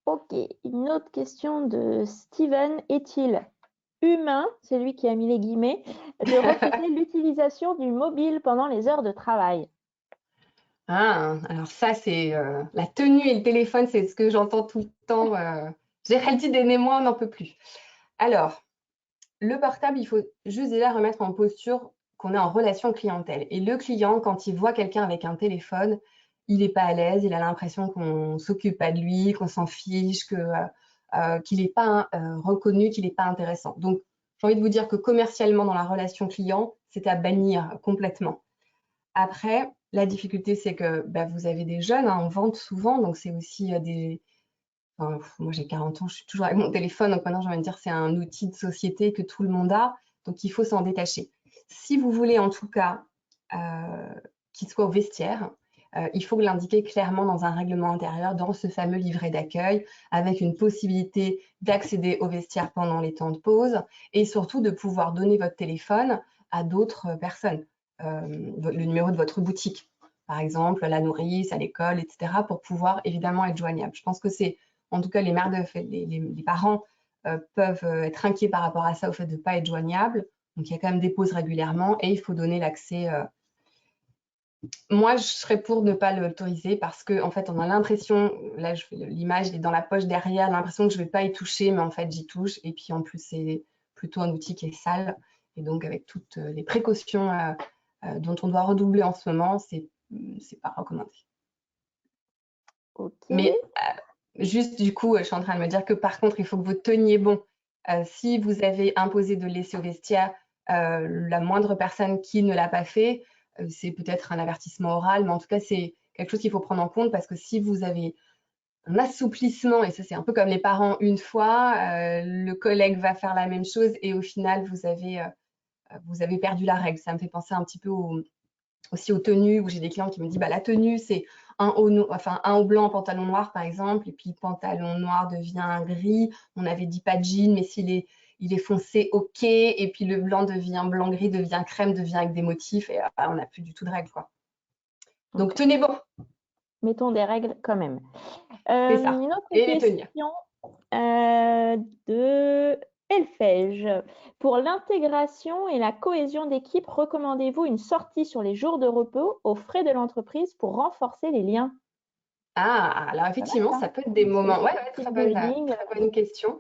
Ok, une autre question de Steven. Est-il humain, c'est lui qui a mis les guillemets, de refuser l'utilisation du mobile pendant les heures de travail? Ah, alors ça, c'est la tenue et le téléphone, c'est ce que j'entends tout le temps. Géraldine et moi, on n'en peut plus. Alors, le portable, il faut juste déjà remettre en posture qu'on est en relation clientèle. Et le client, quand il voit quelqu'un avec un téléphone, il n'est pas à l'aise, il a l'impression qu'on ne s'occupe pas de lui, qu'on s'en fiche, qu'il n'est pas reconnu, qu'il n'est pas intéressant. Donc, j'ai envie de vous dire que commercialement, dans la relation client, c'est à bannir complètement. Après, la difficulté, c'est que vous avez des jeunes en vente souvent, donc c'est aussi Enfin, moi, j'ai 40 ans, je suis toujours avec mon téléphone, donc maintenant, j'ai envie de dire c'est un outil de société que tout le monde a, donc il faut s'en détacher. Si vous voulez, en tout cas, qu'il soit au vestiaire, il faut l'indiquer clairement dans un règlement intérieur, dans ce fameux livret d'accueil, avec une possibilité d'accéder au vestiaire pendant les temps de pause et surtout de pouvoir donner votre téléphone à d'autres personnes, le numéro de votre boutique, par exemple, à la nourrice, à l'école, etc., pour pouvoir évidemment être joignable. Je pense que c'est en tout cas, les parents peuvent être inquiets par rapport à ça, au fait de ne pas être joignable. Donc, il y a quand même des pauses régulièrement et il faut donner l'accès. Moi, je serais pour ne pas l'autoriser parce qu'en fait, on a l'impression, là, l'image est dans la poche derrière, l'impression que je ne vais pas y toucher, mais en fait, j'y touche. Et puis, en plus, c'est plutôt un outil qui est sale. Et donc, avec toutes les précautions dont on doit redoubler en ce moment, c'est pas recommandé. Ok. Mais juste du coup, je suis en train de me dire que par contre, il faut que vous teniez bon. Si vous avez imposé de laisser au vestiaire la moindre personne qui ne l'a pas fait, c'est peut-être un avertissement oral, mais en tout cas, c'est quelque chose qu'il faut prendre en compte parce que si vous avez un assouplissement, et ça c'est un peu comme les parents une fois, le collègue va faire la même chose et au final, vous avez vous avez perdu la règle. Ça me fait penser un petit peu aussi aux tenues, où j'ai des clients qui me disent bah, la tenue, c'est un haut blanc, pantalon noir, par exemple, et puis le pantalon noir devient gris. On avait dit pas de jean, mais il est foncé, ok, et puis le blanc devient blanc-gris, devient crème, devient avec des motifs, et on n'a plus du tout de règles, quoi. Donc, tenez bon. Mettons des règles quand même. C'est ça. Une autre Et les tenues. question de Elfège. Pour l'intégration et la cohésion d'équipe, recommandez-vous une sortie sur les jours de repos aux frais de l'entreprise pour renforcer les liens? Ah, alors effectivement, ça peut être des moments. Ouais, Team building. très bonne question.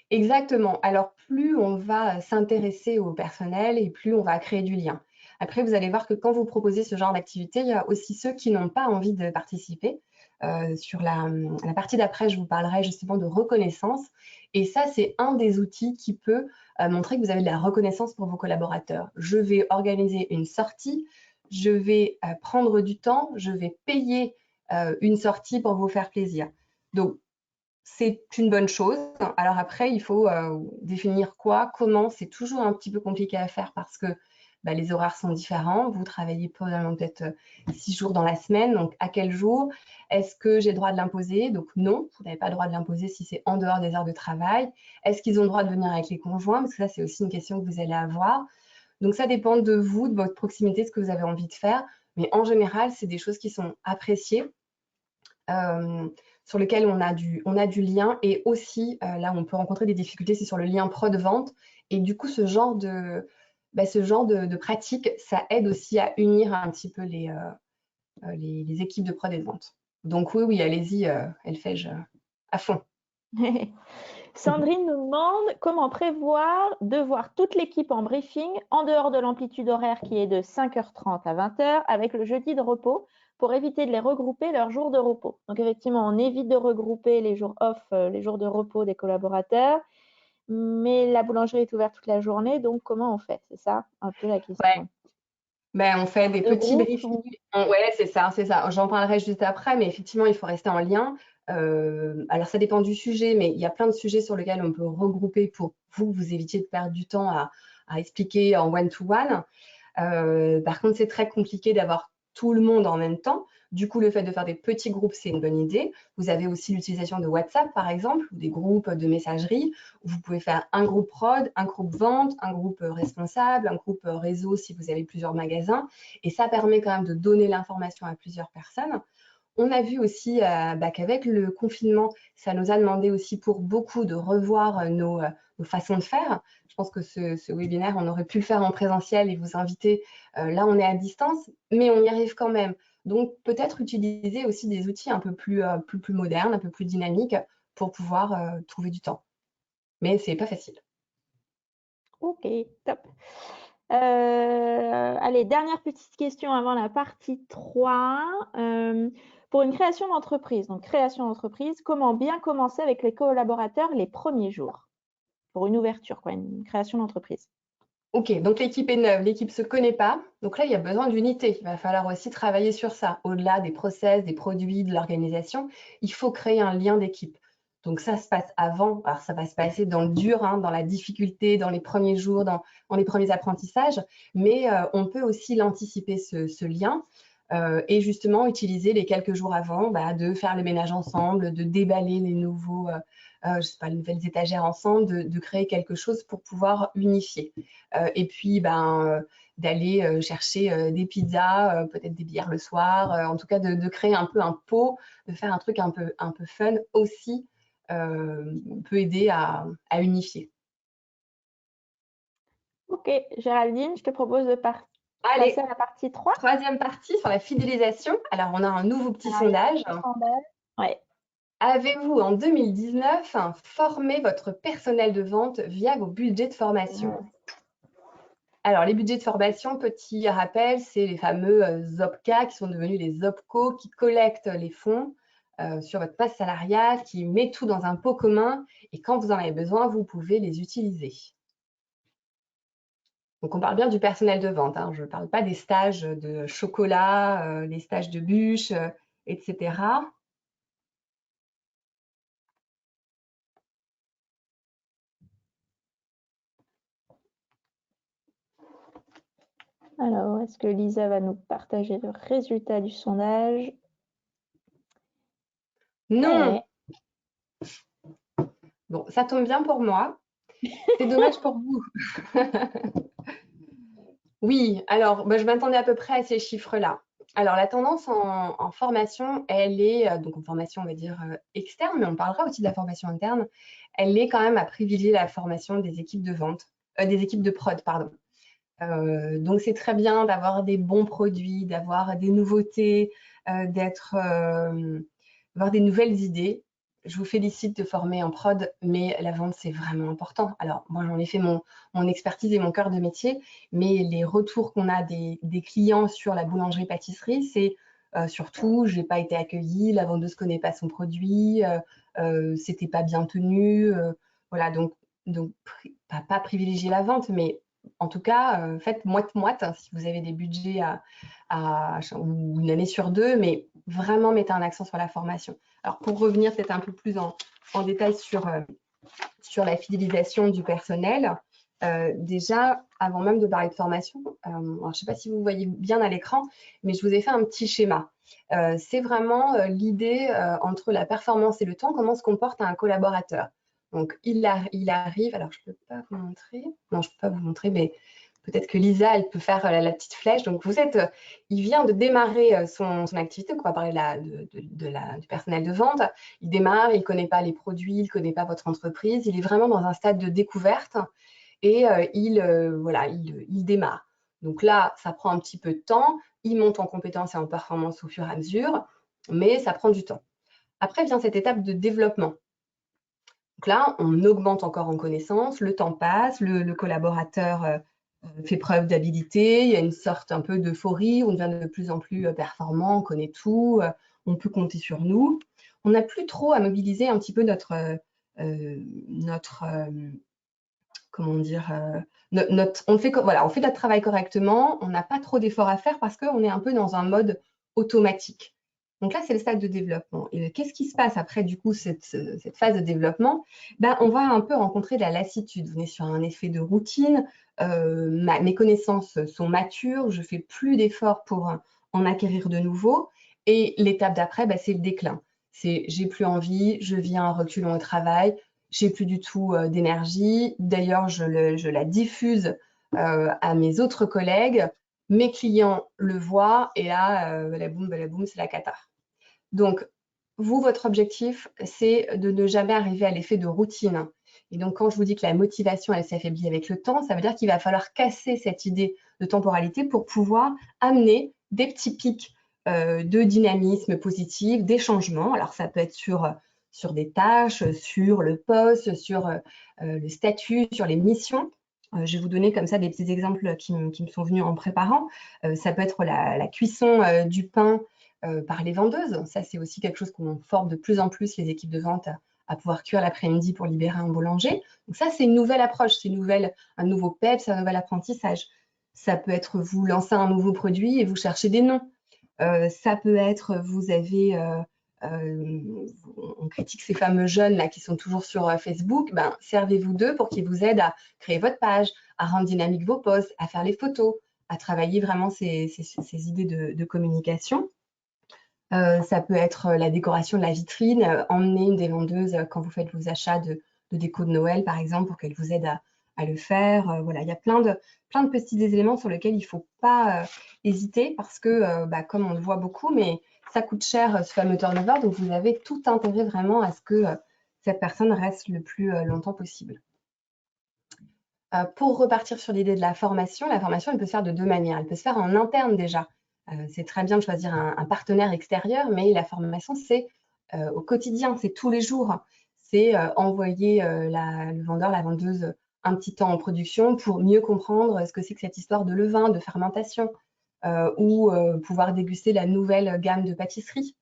Exactement. Alors, plus on va s'intéresser au personnel et plus on va créer du lien. Après, vous allez voir que quand vous proposez ce genre d'activité, il y a aussi ceux qui n'ont pas envie de participer. Sur la partie d'après, je vous parlerai justement de reconnaissance. Et ça, c'est un des outils qui peut montrer que vous avez de la reconnaissance pour vos collaborateurs. Je vais organiser une sortie, je vais prendre du temps, je vais payer une sortie pour vous faire plaisir. Donc, c'est une bonne chose. Alors après, il faut définir quoi, comment. C'est toujours un petit peu compliqué à faire parce que bah, les horaires sont différents. Vous travaillez probablement peut-être 6 jours dans la semaine. Donc, à quel jour? Est-ce que j'ai le droit de l'imposer? Donc, non, vous n'avez pas le droit de l'imposer si c'est en dehors des heures de travail. Est-ce qu'ils ont le droit de venir avec les conjoints? Parce que ça, c'est aussi une question que vous allez avoir. Donc, ça dépend de vous, de votre proximité, de ce que vous avez envie de faire. Mais en général, c'est des choses qui sont appréciées. Sur lequel on a du lien, et aussi là où on peut rencontrer des difficultés, c'est sur le lien prod-vente. Et du coup, ce genre de pratique, ça aide aussi à unir un petit peu les équipes de prod et de vente. Donc oui, allez-y, Elfège, à fond. Sandrine nous demande comment prévoir de voir toute l'équipe en briefing en dehors de l'amplitude horaire qui est de 5h30 à 20h avec le jeudi de repos pour éviter de les regrouper leurs jours de repos. Donc effectivement, on évite de regrouper les jours off, les jours de repos des collaborateurs, mais la boulangerie est ouverte toute la journée, donc comment on fait? C'est ça un peu la question. Ouais. Ben, on fait des De petits groupe, briefings. Ouais, c'est ça, c'est ça. J'en parlerai juste après, mais effectivement, il faut rester en lien. Alors, ça dépend du sujet, mais il y a plein de sujets sur lesquels on peut regrouper pour vous évitiez de perdre du temps à expliquer en one-to-one. Par contre, c'est très compliqué d'avoir tout le monde en même temps. Du coup, le fait de faire des petits groupes, c'est une bonne idée. Vous avez aussi l'utilisation de WhatsApp, par exemple, ou des groupes de messagerie, où vous pouvez faire un groupe prod, un groupe vente, un groupe responsable, un groupe réseau si vous avez plusieurs magasins. Et ça permet quand même de donner l'information à plusieurs personnes. On a vu aussi qu'avec le confinement, ça nous a demandé aussi pour beaucoup de revoir nos façons de faire. Je pense que ce webinaire, on aurait pu le faire en présentiel et vous inviter. Là, on est à distance, mais on y arrive quand même. Donc, peut-être utiliser aussi des outils un peu plus modernes, un peu plus dynamiques pour pouvoir trouver du temps. Mais c'est pas facile. ok, top. Allez, dernière petite question avant la partie 3. Pour une création d'entreprise, donc création d'entreprise, comment bien commencer avec les collaborateurs les premiers jours? Pour une ouverture, quoi, une création d'entreprise. Ok, donc l'équipe est neuve, l'équipe ne se connaît pas. Donc là, il y a besoin d'unité. Il va falloir aussi travailler sur ça. Au-delà des process, des produits, de l'organisation, il faut créer un lien d'équipe. Donc ça se passe avant. Alors ça va se passer dans le dur, hein, dans la difficulté, dans les premiers jours, dans les premiers apprentissages. Mais on peut aussi l'anticiper, ce lien. Et justement, utiliser les quelques jours avant de faire le ménage ensemble, de déballer les je sais pas, les nouvelles étagères ensemble, de créer quelque chose pour pouvoir unifier. Et puis, d'aller chercher des pizzas, peut-être des bières le soir, en tout cas de créer un peu un pot, de faire un truc un peu fun aussi, peut aider à unifier. Ok, Géraldine, je te propose de passer Allez, à la partie 3. troisième partie sur la fidélisation. Alors, on a un nouveau petit Alors, il y a un sondage. petit sondage. Ouais. Avez-vous, en 2019, formé votre personnel de vente via vos budgets de formation? Alors, les budgets de formation, petit rappel, c'est les fameux ZOPCA qui sont devenus les ZOPCO, qui collectent les fonds sur votre masse salariale, qui met tout dans un pot commun, et quand vous en avez besoin, vous pouvez les utiliser. Donc, on parle bien du personnel de vente, hein. Je ne parle pas des stages de chocolat, les stages de bûches, etc. Alors, est-ce que Lisa va nous partager le résultat du sondage? Non. Eh, Bon, ça tombe bien pour moi. C'est dommage pour vous. Oui, alors je m'attendais à peu près à ces chiffres-là. Alors la tendance en formation, elle est, donc en formation on va dire externe, mais on parlera aussi de la formation interne, elle est quand même à privilégier la formation des équipes de vente, des équipes de prod, pardon. Donc c'est très bien d'avoir des bons produits, d'avoir des nouveautés, d'avoir des nouvelles idées. Je vous félicite de former en prod, mais la vente, c'est vraiment important. Alors, moi, j'en ai fait mon expertise et mon cœur de métier, mais les retours qu'on a des clients sur la boulangerie-pâtisserie, c'est surtout, je n'ai pas été accueillie, la vendeuse ne connaît pas son produit, c'était pas bien tenu. Voilà, donc pas privilégier la vente, mais en tout cas, faites moite-moite si vous avez des budgets ou une année sur deux, mais vraiment mettez un accent sur la formation. Alors, pour revenir peut-être un peu plus en détail sur la fidélisation du personnel, déjà, avant même de parler de formation, alors, je ne sais pas si vous voyez bien à l'écran, mais je vous ai fait un petit schéma. C'est vraiment l'idée entre la performance et le temps, comment se comporte un collaborateur. Donc, il arrive, alors je ne peux pas vous montrer, non, je ne peux pas vous montrer, mais peut-être que Lisa, elle peut faire la petite flèche. Donc, il vient de démarrer son activité, donc on va parler du personnel de vente. Il démarre, il ne connaît pas les produits, il ne connaît pas votre entreprise, il est vraiment dans un stade de découverte et il démarre. Donc là, ça prend un petit peu de temps, il monte en compétences et en performance au fur et à mesure, mais ça prend du temps. Après vient cette étape de développement. Donc là, on augmente encore en connaissances, le temps passe, le collaborateur fait preuve d'habilité, il y a une sorte un peu d'euphorie, on devient de plus en plus performant, on connaît tout, on peut compter sur nous. On n'a plus trop à mobiliser un petit peu comment dire, on fait notre travail correctement, on n'a pas trop d'efforts à faire parce qu'on est un peu dans un mode automatique. Donc là, c'est le stade de développement. Et qu'est-ce qui se passe après, du coup, cette phase de développement? On va un peu rencontrer de la lassitude. On est sur un effet de routine. Mes connaissances sont matures. Je ne fais plus d'efforts pour en acquérir de nouveaux. Et l'étape d'après, c'est le déclin. C'est j'ai plus envie, je viens à reculons au travail, j'ai plus du tout d'énergie. D'ailleurs, je la diffuse à mes autres collègues. Mes clients le voient et là, balaboum, c'est la cata. Donc, vous, votre objectif, c'est de ne jamais arriver à l'effet de routine. Et donc, quand je vous dis que la motivation, elle s'affaiblit avec le temps, ça veut dire qu'il va falloir casser cette idée de temporalité pour pouvoir amener des petits pics de dynamisme positif, des changements. Alors, ça peut être sur des tâches, sur le poste, sur le statut, sur les missions. Je vais vous donner comme ça des petits exemples qui me sont venus en préparant. Ça peut être la cuisson du pain par les vendeuses. Ça, c'est aussi quelque chose qu'on forme de plus en plus les équipes de vente à pouvoir cuire l'après-midi pour libérer un boulanger. Donc ça, c'est une nouvelle approche, c'est un nouveau PEP, c'est un nouvel apprentissage. Ça peut être vous lancez un nouveau produit et vous cherchez des noms. Ça peut être on critique ces fameux jeunes là qui sont toujours sur Facebook. Servez-vous d'eux pour qu'ils vous aident à créer votre page, à rendre dynamique vos posts, à faire les photos, à travailler vraiment ces idées de communication. Ça peut être la décoration de la vitrine, emmener une des vendeuses quand vous faites vos achats de déco de Noël, par exemple, pour qu'elle vous aide à le faire. Voilà, il y a plein de petits éléments sur lesquels il ne faut pas hésiter parce que, comme on le voit beaucoup, mais ça coûte cher ce fameux turnover, donc vous avez tout intérêt vraiment à ce que cette personne reste le plus longtemps possible. Pour repartir sur l'idée de la formation elle peut se faire de deux manières. Elle peut se faire en interne déjà. C'est très bien de choisir un partenaire extérieur, mais la formation, c'est au quotidien, c'est tous les jours. C'est envoyer le vendeur, la vendeuse un petit temps en production pour mieux comprendre ce que c'est que cette histoire de levain, de fermentation, ou pouvoir déguster la nouvelle gamme de pâtisserie.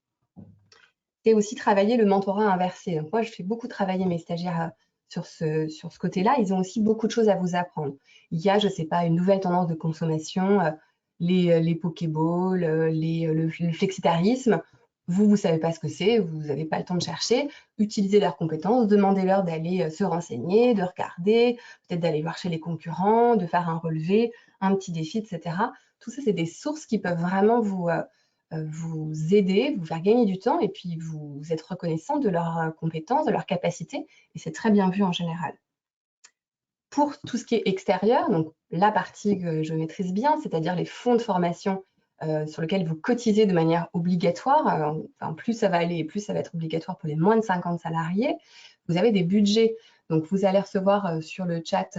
C'est aussi travailler le mentorat inversé. Donc moi, je fais beaucoup travailler mes stagiaires sur ce côté-là. Ils ont aussi beaucoup de choses à vous apprendre. Il y a, je ne sais pas, une nouvelle tendance de consommation, les pokéballs, le flexitarisme. vous ne savez pas ce que c'est, vous n'avez pas le temps de chercher, utilisez leurs compétences, demandez-leur d'aller se renseigner, de regarder, peut-être d'aller voir chez les concurrents, de faire un relevé, un petit défi, etc. Tout ça, c'est des sources qui peuvent vraiment vous aider, vous faire gagner du temps et puis vous êtes reconnaissant de leurs compétences, de leurs capacités et c'est très bien vu en général. Pour tout ce qui est extérieur, donc la partie que je maîtrise bien, c'est-à-dire les fonds de formation sur lesquels vous cotisez de manière obligatoire, enfin, plus ça va aller, plus ça va être obligatoire pour les moins de 50 salariés, vous avez des budgets. Donc, vous allez recevoir sur le chat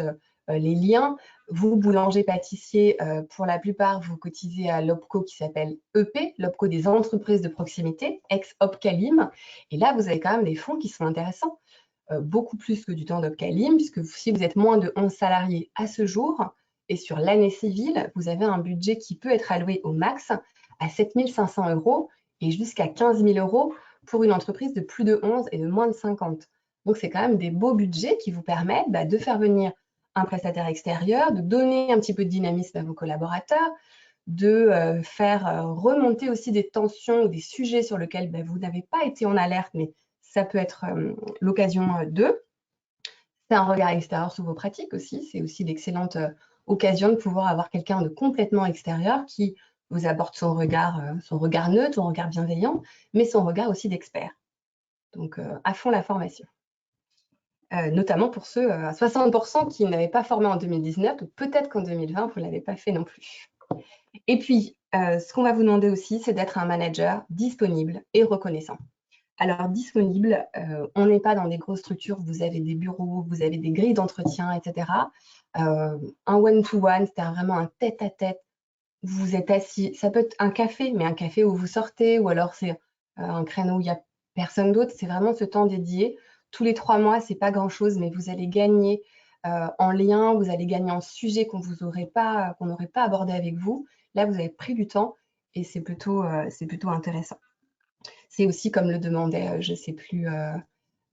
les liens. Vous, boulanger, pâtissier, pour la plupart, vous cotisez à l'OPCO qui s'appelle EP, l'OPCO des entreprises de proximité, ex-OPCALIM. Et là, vous avez quand même des fonds qui sont intéressants. Beaucoup plus que du temps d'Opcalim, puisque si vous êtes moins de 11 salariés à ce jour, et sur l'année civile, vous avez un budget qui peut être alloué au max à 7 500 € et jusqu'à 15 000 € pour une entreprise de plus de 11 et de moins de 50. Donc, c'est quand même des beaux budgets qui vous permettent de faire venir un prestataire extérieur, de donner un petit peu de dynamisme à vos collaborateurs, de faire remonter aussi des tensions ou des sujets sur lesquels vous n'avez pas été en alerte, mais ça peut être l'occasion d'eux. C'est un regard extérieur sur vos pratiques aussi. C'est aussi l'excellente occasion de pouvoir avoir quelqu'un de complètement extérieur qui vous apporte son regard neutre, son regard bienveillant, mais son regard aussi d'expert. Donc, à fond la formation. Notamment pour ceux à 60% qui n'avaient pas formé en 2019, ou peut-être qu'en 2020, vous ne l'avez pas fait non plus. Et puis, ce qu'on va vous demander aussi, c'est d'être un manager disponible et reconnaissant. Alors, disponible, on n'est pas dans des grosses structures, vous avez des bureaux, vous avez des grilles d'entretien, etc. Un one-to-one, c'est-à-dire vraiment un tête-à-tête. Vous êtes assis, ça peut être un café, mais un café où vous sortez, ou alors c'est un créneau où il n'y a personne d'autre. C'est vraiment ce temps dédié. Tous les 3 mois, c'est pas grand-chose, mais vous allez gagner en lien, vous allez gagner en sujet qu'on n'aurait pas abordé avec vous. Là, vous avez pris du temps et c'est plutôt intéressant. C'est aussi, comme le demandait, je ne sais plus,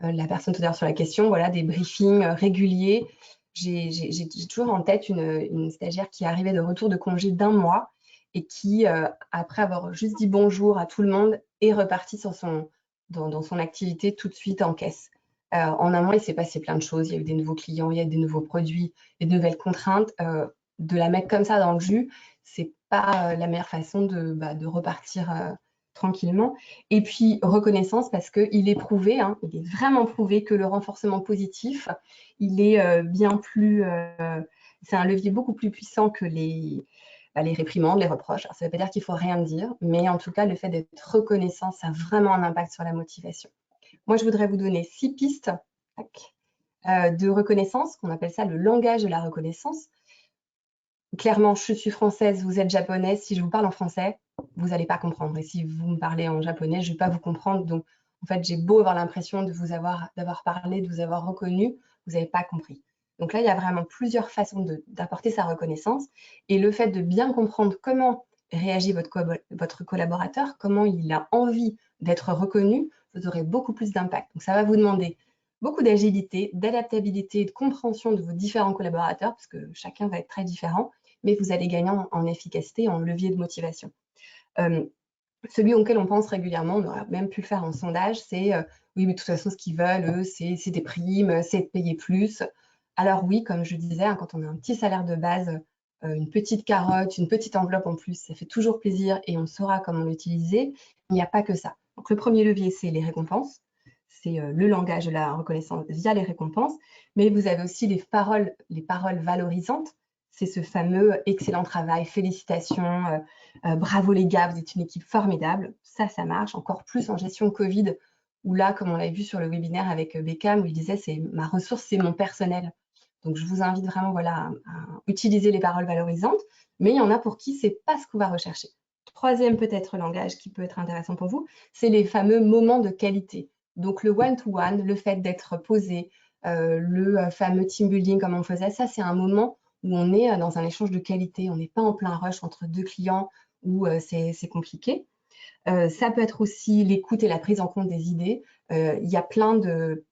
la personne tout à l'heure sur la question, voilà, des briefings réguliers. J'ai toujours en tête une stagiaire qui arrivait de retour de congé d'1 mois et qui, après avoir juste dit bonjour à tout le monde, est repartie dans son activité tout de suite en caisse. En un mois, il s'est passé plein de choses. Il y a eu des nouveaux clients, il y a eu des nouveaux produits, des nouvelles contraintes. De la mettre comme ça dans le jus, c'est pas la meilleure façon de repartir tranquillement. Et puis, reconnaissance parce qu'il est prouvé, il est vraiment prouvé que le renforcement positif, il est bien plus... c'est un levier beaucoup plus puissant que les réprimandes, les reproches. Alors, ça ne veut pas dire qu'il ne faut rien dire, mais en tout cas, le fait d'être reconnaissant, ça a vraiment un impact sur la motivation. Moi, je voudrais vous donner 6 pistes de reconnaissance, qu'on appelle ça le langage de la reconnaissance. Clairement, je suis française, vous êtes japonaise. Si je vous parle en français, vous n'allez pas comprendre. Et si vous me parlez en japonais, je ne vais pas vous comprendre. Donc, en fait, j'ai beau avoir l'impression d'avoir parlé, de vous avoir reconnu, vous n'avez pas compris. Donc là, il y a vraiment plusieurs façons d'apporter sa reconnaissance. Et le fait de bien comprendre comment réagit votre collaborateur, comment il a envie d'être reconnu, vous aurez beaucoup plus d'impact. Donc, ça va vous demander beaucoup d'agilité, d'adaptabilité et de compréhension de vos différents collaborateurs, parce que chacun va être très différent, mais vous allez gagner en efficacité, en levier de motivation. Celui auquel on pense régulièrement, on aurait même pu le faire en sondage, c'est oui, mais de toute façon, ce qu'ils veulent, eux, c'est des primes, c'est de payer plus. Alors oui, comme je disais, quand on a un petit salaire de base, une petite carotte, une petite enveloppe en plus, ça fait toujours plaisir et on saura comment l'utiliser. Il n'y a pas que ça. Donc le premier levier, c'est les récompenses. C'est le langage de la reconnaissance via les récompenses, mais vous avez aussi les paroles valorisantes. C'est ce fameux excellent travail, félicitations, bravo les gars, vous êtes une équipe formidable. Ça marche. Encore plus en gestion Covid, où là, comme on l'a vu sur le webinaire avec Beckham, où il disait c'est ma ressource, c'est mon personnel. Donc je vous invite vraiment à utiliser les paroles valorisantes, mais il y en a pour qui c'est pas ce qu'on va rechercher. Troisième peut-être langage qui peut être intéressant pour vous, c'est les fameux moments de qualité. Donc le one-to-one, le fait d'être posé, le fameux team building comme on faisait, ça c'est un moment où on est dans un échange de qualité, on n'est pas en plein rush entre 2 clients où c'est compliqué. Ça peut être aussi l'écoute et la prise en compte des idées. Il y a plein de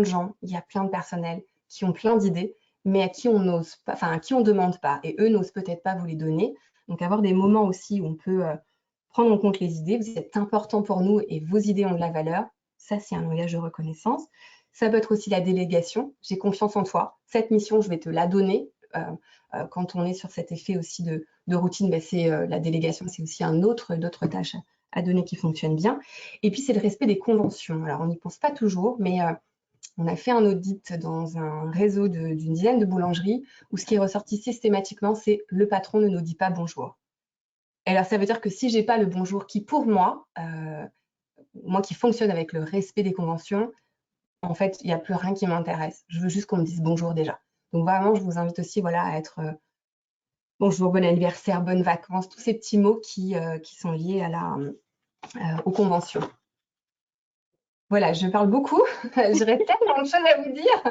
gens, il y a plein de personnels qui ont plein d'idées, mais à qui on n'ose pas, à qui on demande pas, et eux n'osent peut-être pas vous les donner. Donc avoir des moments aussi où on peut prendre en compte les idées. Vous êtes important pour nous et vos idées ont de la valeur. Ça, c'est un langage de reconnaissance. Ça peut être aussi la délégation. J'ai confiance en toi. Cette mission, je vais te la donner. Quand on est sur cet effet aussi de routine, ben c'est la délégation, c'est aussi d'autres tâches à donner qui fonctionnent bien. Et puis, c'est le respect des conventions. Alors, on n'y pense pas toujours, mais on a fait un audit dans un réseau d'une dizaine de boulangeries où ce qui est ressorti systématiquement, c'est le patron ne nous dit pas bonjour. Et alors, ça veut dire que si j'ai pas le bonjour qui, pour moi qui fonctionne avec le respect des conventions, en fait, il n'y a plus rien qui m'intéresse. Je veux juste qu'on me dise bonjour déjà. Donc vraiment, je vous invite aussi voilà, à être bonjour, bon anniversaire, bonnes vacances, tous ces petits mots qui sont liés aux conventions. Voilà, je parle beaucoup. J'aurais tellement de choses à vous dire.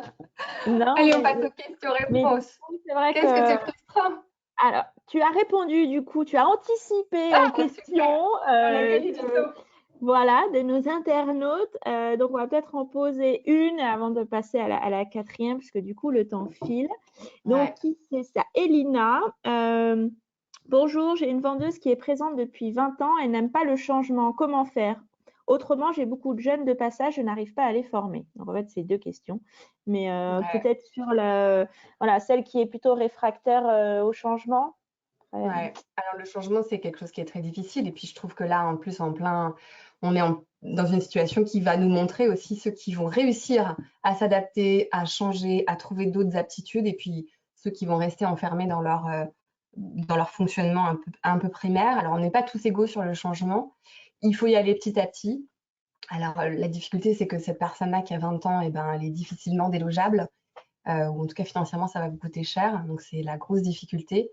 Non, Allez, on passe aux questions-réponses. c'est vrai Qu'est-ce que que c'est frustrant? alors, tu as répondu du coup, tu as anticipé aux Ah, super. questions On a gagné du temps. voilà, de nos internautes. Donc, on va peut-être en poser une avant de passer à la quatrième, puisque du coup, le temps file. Donc, Ouais. qui c'est ça? Elina. Bonjour, j'ai une vendeuse qui est présente depuis 20 ans et n'aime pas le changement. Comment faire? Autrement, j'ai beaucoup de jeunes de passage, je n'arrive pas à les former. Donc, en fait, c'est deux questions. Mais Ouais. peut-être sur voilà, celle qui est plutôt réfractaire au changement. Ouais. Alors le changement, c'est quelque chose qui est très difficile. Et puis je trouve que là, en plus, on est dans une situation qui va nous montrer aussi ceux qui vont réussir à s'adapter, à changer, à trouver d'autres aptitudes, et puis ceux qui vont rester enfermés dans leur fonctionnement un peu primaire. Alors on n'est pas tous égaux sur le changement. Il faut y aller petit à petit. Alors la difficulté, c'est que cette personne-là qui a 20 ans, eh ben, elle est difficilement délogeable, ou en tout cas financièrement, ça va vous coûter cher. Donc c'est la grosse difficulté.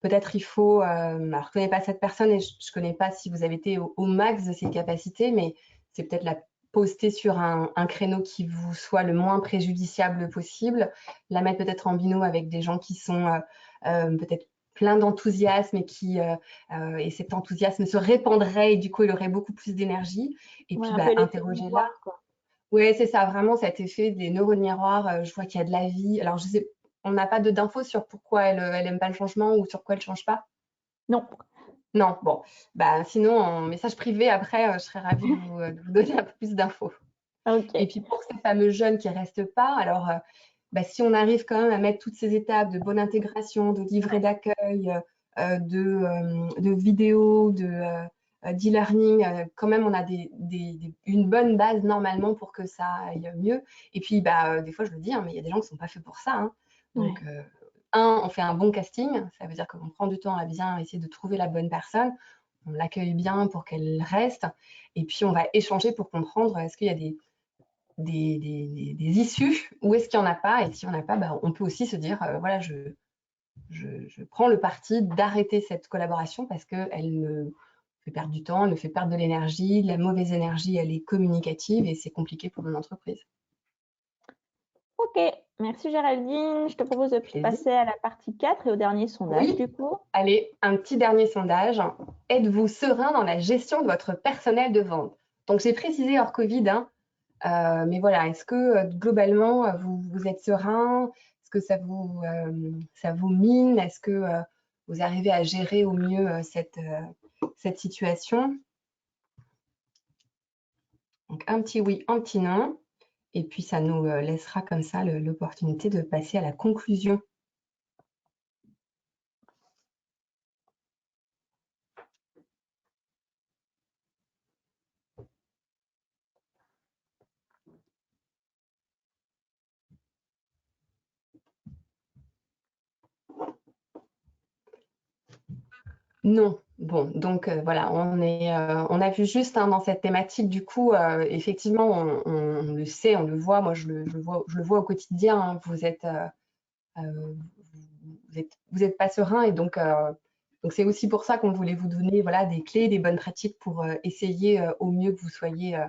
Peut-être il faut, alors je ne connais pas cette personne et je ne connais pas si vous avez été au max de ses capacités, mais c'est peut-être la poster sur un créneau qui vous soit le moins préjudiciable possible, la mettre peut-être en binôme avec des gens qui sont peut-être plein d'enthousiasme et cet enthousiasme se répandrait et du coup il aurait beaucoup plus d'énergie. Et Ouais, puis un peu l'effet interrogez-la. miroir, quoi. Oui, c'est ça, vraiment cet effet des neurones miroirs. Je vois qu'il y a de la vie. Alors, je sais, on n'a pas d'infos sur pourquoi elle aime pas le changement ou sur quoi elle change pas. Non. Non, bon, bah, sinon, en message privé, après, je serais ravie de vous donner un peu plus d'infos. Et Ok. puis, pour ces fameux jeunes qui restent pas, alors, bah, si on arrive quand même à mettre toutes ces étapes de bonne intégration, de livret d'accueil, de vidéos, d'e-learning, quand même, on a une bonne base normalement pour que ça aille mieux. Et puis, bah, des fois, je le dis, hein, mais il y a des gens qui ne sont pas faits pour ça, hein. Donc, Ouais. on fait un bon casting, ça veut dire qu'on prend du temps à bien essayer de trouver la bonne personne, on l'accueille bien pour qu'elle reste, et puis on va échanger pour comprendre est-ce qu'il y a des issues ou est-ce qu'il n'y en a pas, et si on n'a pas, bah, on peut aussi se dire voilà, je prends le parti d'arrêter cette collaboration parce qu'elle me fait perdre du temps, elle me fait perdre de l'énergie, la mauvaise énergie, elle est communicative et c'est compliqué pour mon entreprise. Ok. Merci Géraldine. Je te propose de Plaisir. passer à la partie 4 et au dernier sondage Oui, du coup. allez, un petit dernier sondage. Êtes-vous serein dans la gestion de votre personnel de vente? Donc, j'ai précisé hors Covid, hein, mais voilà, est-ce que globalement, vous êtes serein? Est-ce que ça vous mine? Est-ce que vous arrivez à gérer au mieux cette situation? Donc, un petit oui, un petit non. Et puis, ça nous laissera comme ça l'opportunité de passer à la conclusion. Non. Bon, donc voilà, on a vu juste hein, dans cette thématique, du coup, effectivement, on le sait, on le voit, moi je le vois au quotidien, hein, vous êtes pas serein et donc c'est aussi pour ça qu'on voulait vous donner voilà, des clés, des bonnes pratiques pour essayer au mieux que vous soyez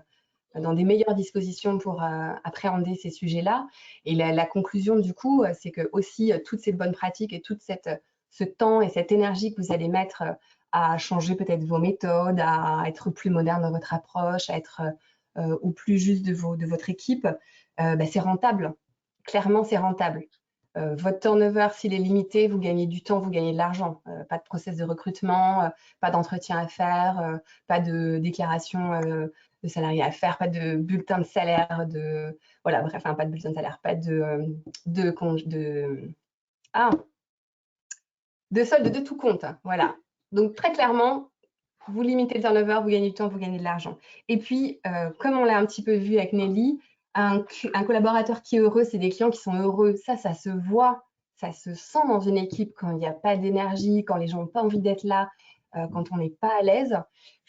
dans des meilleures dispositions pour appréhender ces sujets-là. Et la conclusion, du coup, c'est que aussi toutes ces bonnes pratiques et ce temps et cette énergie que vous allez mettre à changer peut-être vos méthodes, à être plus moderne dans votre approche, à être au plus juste de votre équipe, bah, c'est rentable. Clairement, c'est rentable. Votre turnover, s'il est limité, vous gagnez du temps, vous gagnez de l'argent. Pas de process de recrutement, pas d'entretien à faire, pas de déclaration de salarié à faire, pas de bulletin de salaire, voilà, bref, enfin, pas de bulletin de salaire, pas de solde de tout compte. Voilà. Donc, très clairement, vous limitez le turnover, vous gagnez du temps, vous gagnez de l'argent. Et puis, comme on l'a un petit peu vu avec Nelly, un collaborateur qui est heureux, c'est des clients qui sont heureux. Ça se voit, ça se sent dans une équipe quand il n'y a pas d'énergie, quand les gens n'ont pas envie d'être là, quand on n'est pas à l'aise.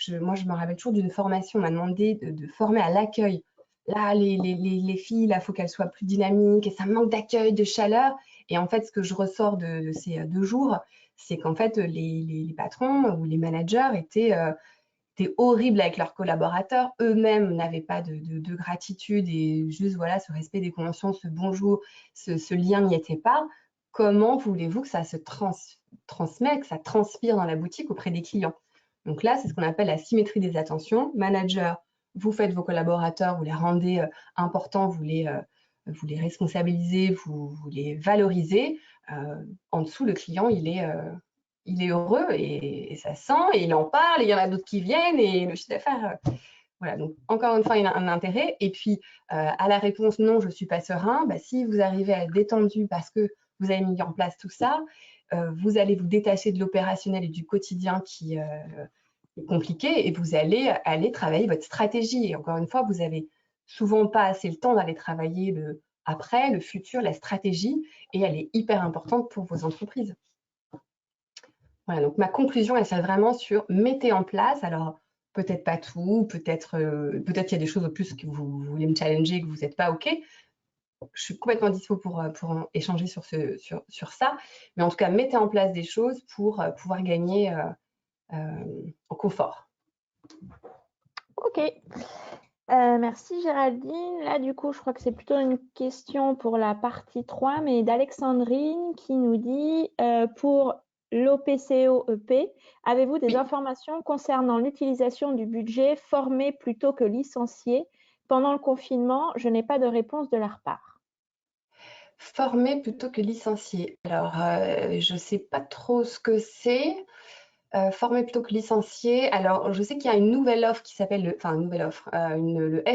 Moi, je me rappelle toujours d'une formation, on m'a demandé de former à l'accueil. Là, les filles, il faut qu'elles soient plus dynamiques et ça manque d'accueil, de chaleur. Et en fait, ce que je ressors de ces 2 jours, c'est qu'en fait, les patrons ou les managers étaient horribles avec leurs collaborateurs. Eux-mêmes n'avaient pas de gratitude et juste, voilà, ce respect des conventions, ce bonjour, ce lien n'y était pas. Comment voulez-vous que ça se transmette, que ça transpire dans la boutique auprès des clients? Donc là, c'est ce qu'on appelle la symétrie des attentions. Manager, vous faites vos collaborateurs, vous les rendez importants, vous les responsabilisez, vous les valorisez. En dessous, le client, il est heureux et ça sent, et il en parle, et il y en a d'autres qui viennent, et le chiffre d'affaires, voilà. Donc, encore une fois, il y a un intérêt. Et puis, à la réponse « non, je ne suis pas serein », si vous arrivez à être détendu parce que vous avez mis en place tout ça, vous allez vous détacher de l'opérationnel et du quotidien qui est compliqué, et vous allez aller travailler votre stratégie. Et encore une fois, vous n'avez souvent pas assez le temps d'aller travailler après, le futur, la stratégie, et elle est hyper importante pour vos entreprises. Voilà, donc ma conclusion, elle serait vraiment sur mettez en place. Alors, peut-être pas tout, peut-être qu'il y a des choses au plus que vous voulez me challenger, que vous n'êtes pas OK. Je suis complètement dispo pour échanger sur ça. Mais en tout cas, mettez en place des choses pour pouvoir gagner en confort. Ok. Merci Géraldine. Là, du coup, je crois que c'est plutôt une question pour la partie 3, mais d'Alexandrine qui nous dit pour l'OPCO-EP, avez-vous des informations concernant l'utilisation du budget formé plutôt que licencié? Pendant le confinement, je n'ai pas de réponse de leur part. Former plutôt que licencier. Alors, je ne sais pas trop ce que c'est. Former plutôt que licencier. Alors, je sais qu'il y a une nouvelle offre qui s'appelle, le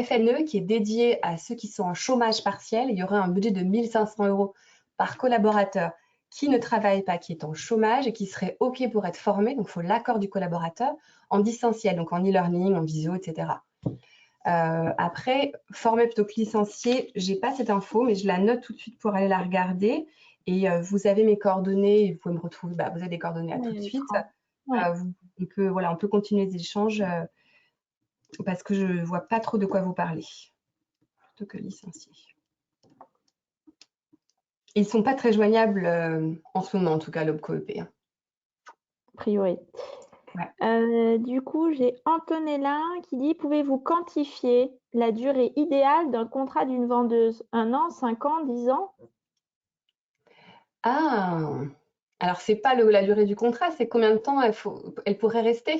FNE, qui est dédié à ceux qui sont en chômage partiel. Il y aurait un budget de 1 500 € par collaborateur qui ne travaille pas, qui est en chômage et qui serait OK pour être formé. Donc, il faut l'accord du collaborateur en distanciel, donc en e-learning, en visio, etc. Après, former plutôt que licencier, je n'ai pas cette info, mais je la note tout de suite pour aller la regarder. Et vous avez mes coordonnées, vous pouvez me retrouver, vous avez des coordonnées à tout de suite. Ouais. On peut continuer les échanges parce que je ne vois pas trop de quoi vous parler. Plutôt que licencier. Ils ne sont pas très joignables en ce moment, en tout cas, l'OPCO-EP. A priori. Ouais. Du coup, j'ai Antonella qui dit « Pouvez-vous quantifier la durée idéale d'un contrat d'une vendeuse? 1 an, 5 ans, 10 ans ?» Ah, alors c'est pas la durée du contrat, c'est combien de temps elle pourrait rester?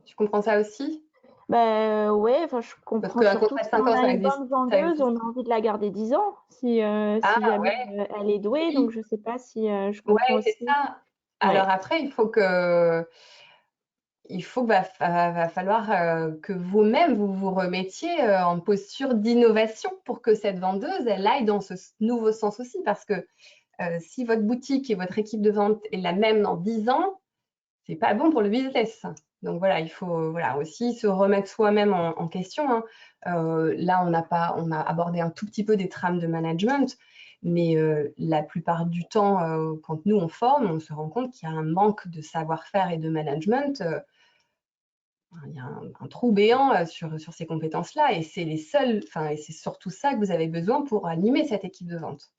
Tu comprends ça aussi? Ouais, je Parce comprends qu'un surtout contrat que de si 5 on ans, a ça une existe. bonne Ça vendeuse, existe. on a envie de la garder 10 ans si jamais Ouais, elle est douée. Donc, oui, je ne sais pas si je comprends ouais, c'est aussi. ça. Ouais. Alors après, va falloir que vous-même, vous vous remettiez en posture d'innovation pour que cette vendeuse, elle aille dans ce nouveau sens aussi. Parce que si votre boutique et votre équipe de vente est la même dans 10 ans, c'est pas bon pour le business. Donc voilà, il faut aussi se remettre soi-même en question, hein. Là, on a abordé un tout petit peu des trames de management, mais la plupart du temps, quand nous on forme, on se rend compte qu'il y a un manque de savoir-faire et de management. Il y a un trou béant sur ces compétences-là, et c'est et c'est surtout ça que vous avez besoin pour animer cette équipe de vente.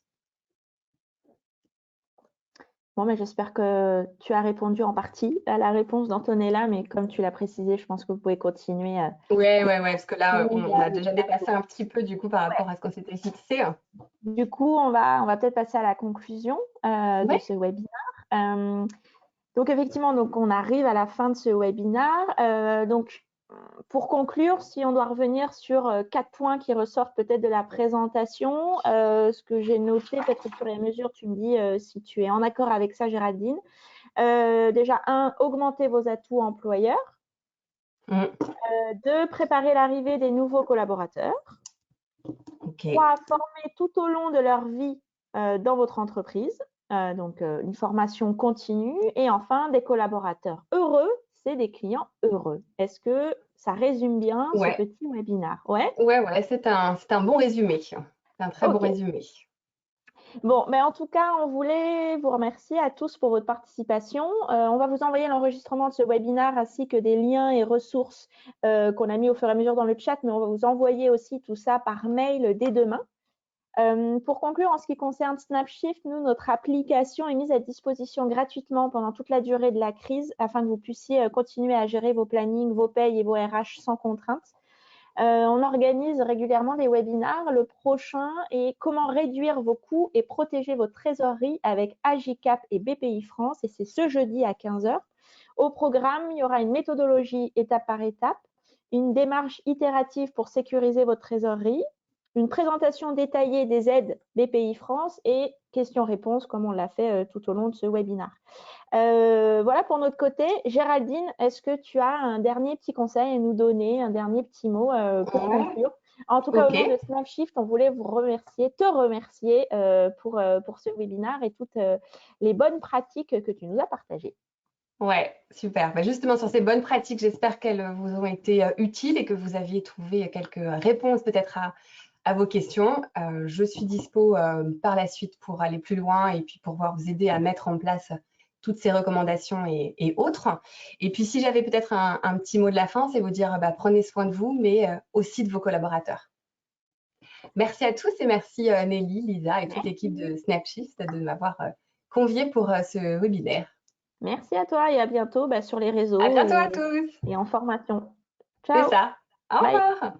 Bon, mais j'espère que tu as répondu en partie à la réponse d'Antonella, mais comme tu l'as précisé, je pense que vous pouvez continuer. Ouais, parce que là, Oui, on a déjà dépassé un petit peu du coup par rapport à ce qu'on s'était fixé. Du coup, on va peut-être passer à la conclusion de Ouais. ce webinaire. Donc effectivement, on arrive à la fin de ce webinaire. Donc pour conclure, si on doit revenir sur 4 points qui ressortent peut-être de la présentation, ce que j'ai noté, peut-être au fur et à mesure, tu me dis si tu es en accord avec ça, Géraldine. Déjà, 1, augmenter vos atouts employeurs. 2, préparer l'arrivée des nouveaux collaborateurs. Ok. 3, former tout au long de leur vie dans votre entreprise. Donc, une formation continue. Et enfin, des collaborateurs heureux, c'est des clients heureux. Est-ce que ça résume bien ce Ouais, petit webinaire? Ouais? ouais, c'est un bon résumé. C'est un très bon Ok. résumé. Bon, mais en tout cas, on voulait vous remercier à tous pour votre participation. On va vous envoyer l'enregistrement de ce webinaire ainsi que des liens et ressources qu'on a mis au fur et à mesure dans le chat, mais on va vous envoyer aussi tout ça par mail dès demain. Pour conclure, en ce qui concerne Snapshift, nous, notre application est mise à disposition gratuitement pendant toute la durée de la crise afin que vous puissiez continuer à gérer vos plannings, vos payes et vos RH sans contrainte. On organise régulièrement des webinaires. Le prochain est comment réduire vos coûts et protéger votre trésorerie avec Agicap et BPI France, et c'est ce jeudi à 15 h. Au programme, il y aura une méthodologie étape par étape, une démarche itérative pour sécuriser votre trésorerie, une présentation détaillée des aides BPI France et questions-réponses comme on l'a fait tout au long de ce webinaire. Voilà pour notre côté. Géraldine, est-ce que tu as un dernier petit conseil à nous donner, un dernier petit mot pour conclure? En tout cas, au Ok. nom de Snapshift, on voulait vous remercier, te remercier pour ce webinaire et toutes les bonnes pratiques que tu nous as partagées. Ouais, super. Bah, justement, sur ces bonnes pratiques, j'espère qu'elles vous ont été utiles et que vous aviez trouvé quelques réponses peut-être à vos questions. Je suis dispo par la suite pour aller plus loin et puis pour pouvoir vous aider à mettre en place toutes ces recommandations et autres. Et puis, si j'avais peut-être un petit mot de la fin, c'est vous dire bah, prenez soin de vous, mais aussi de vos collaborateurs. Merci à tous et merci Nelly, Lisa et toute l'équipe Merci. de Snapshift de m'avoir conviée pour ce webinaire. Merci à toi et à bientôt sur les À réseaux bientôt à tous. et en formation. C'est Ciao. ça. Au Bye. revoir.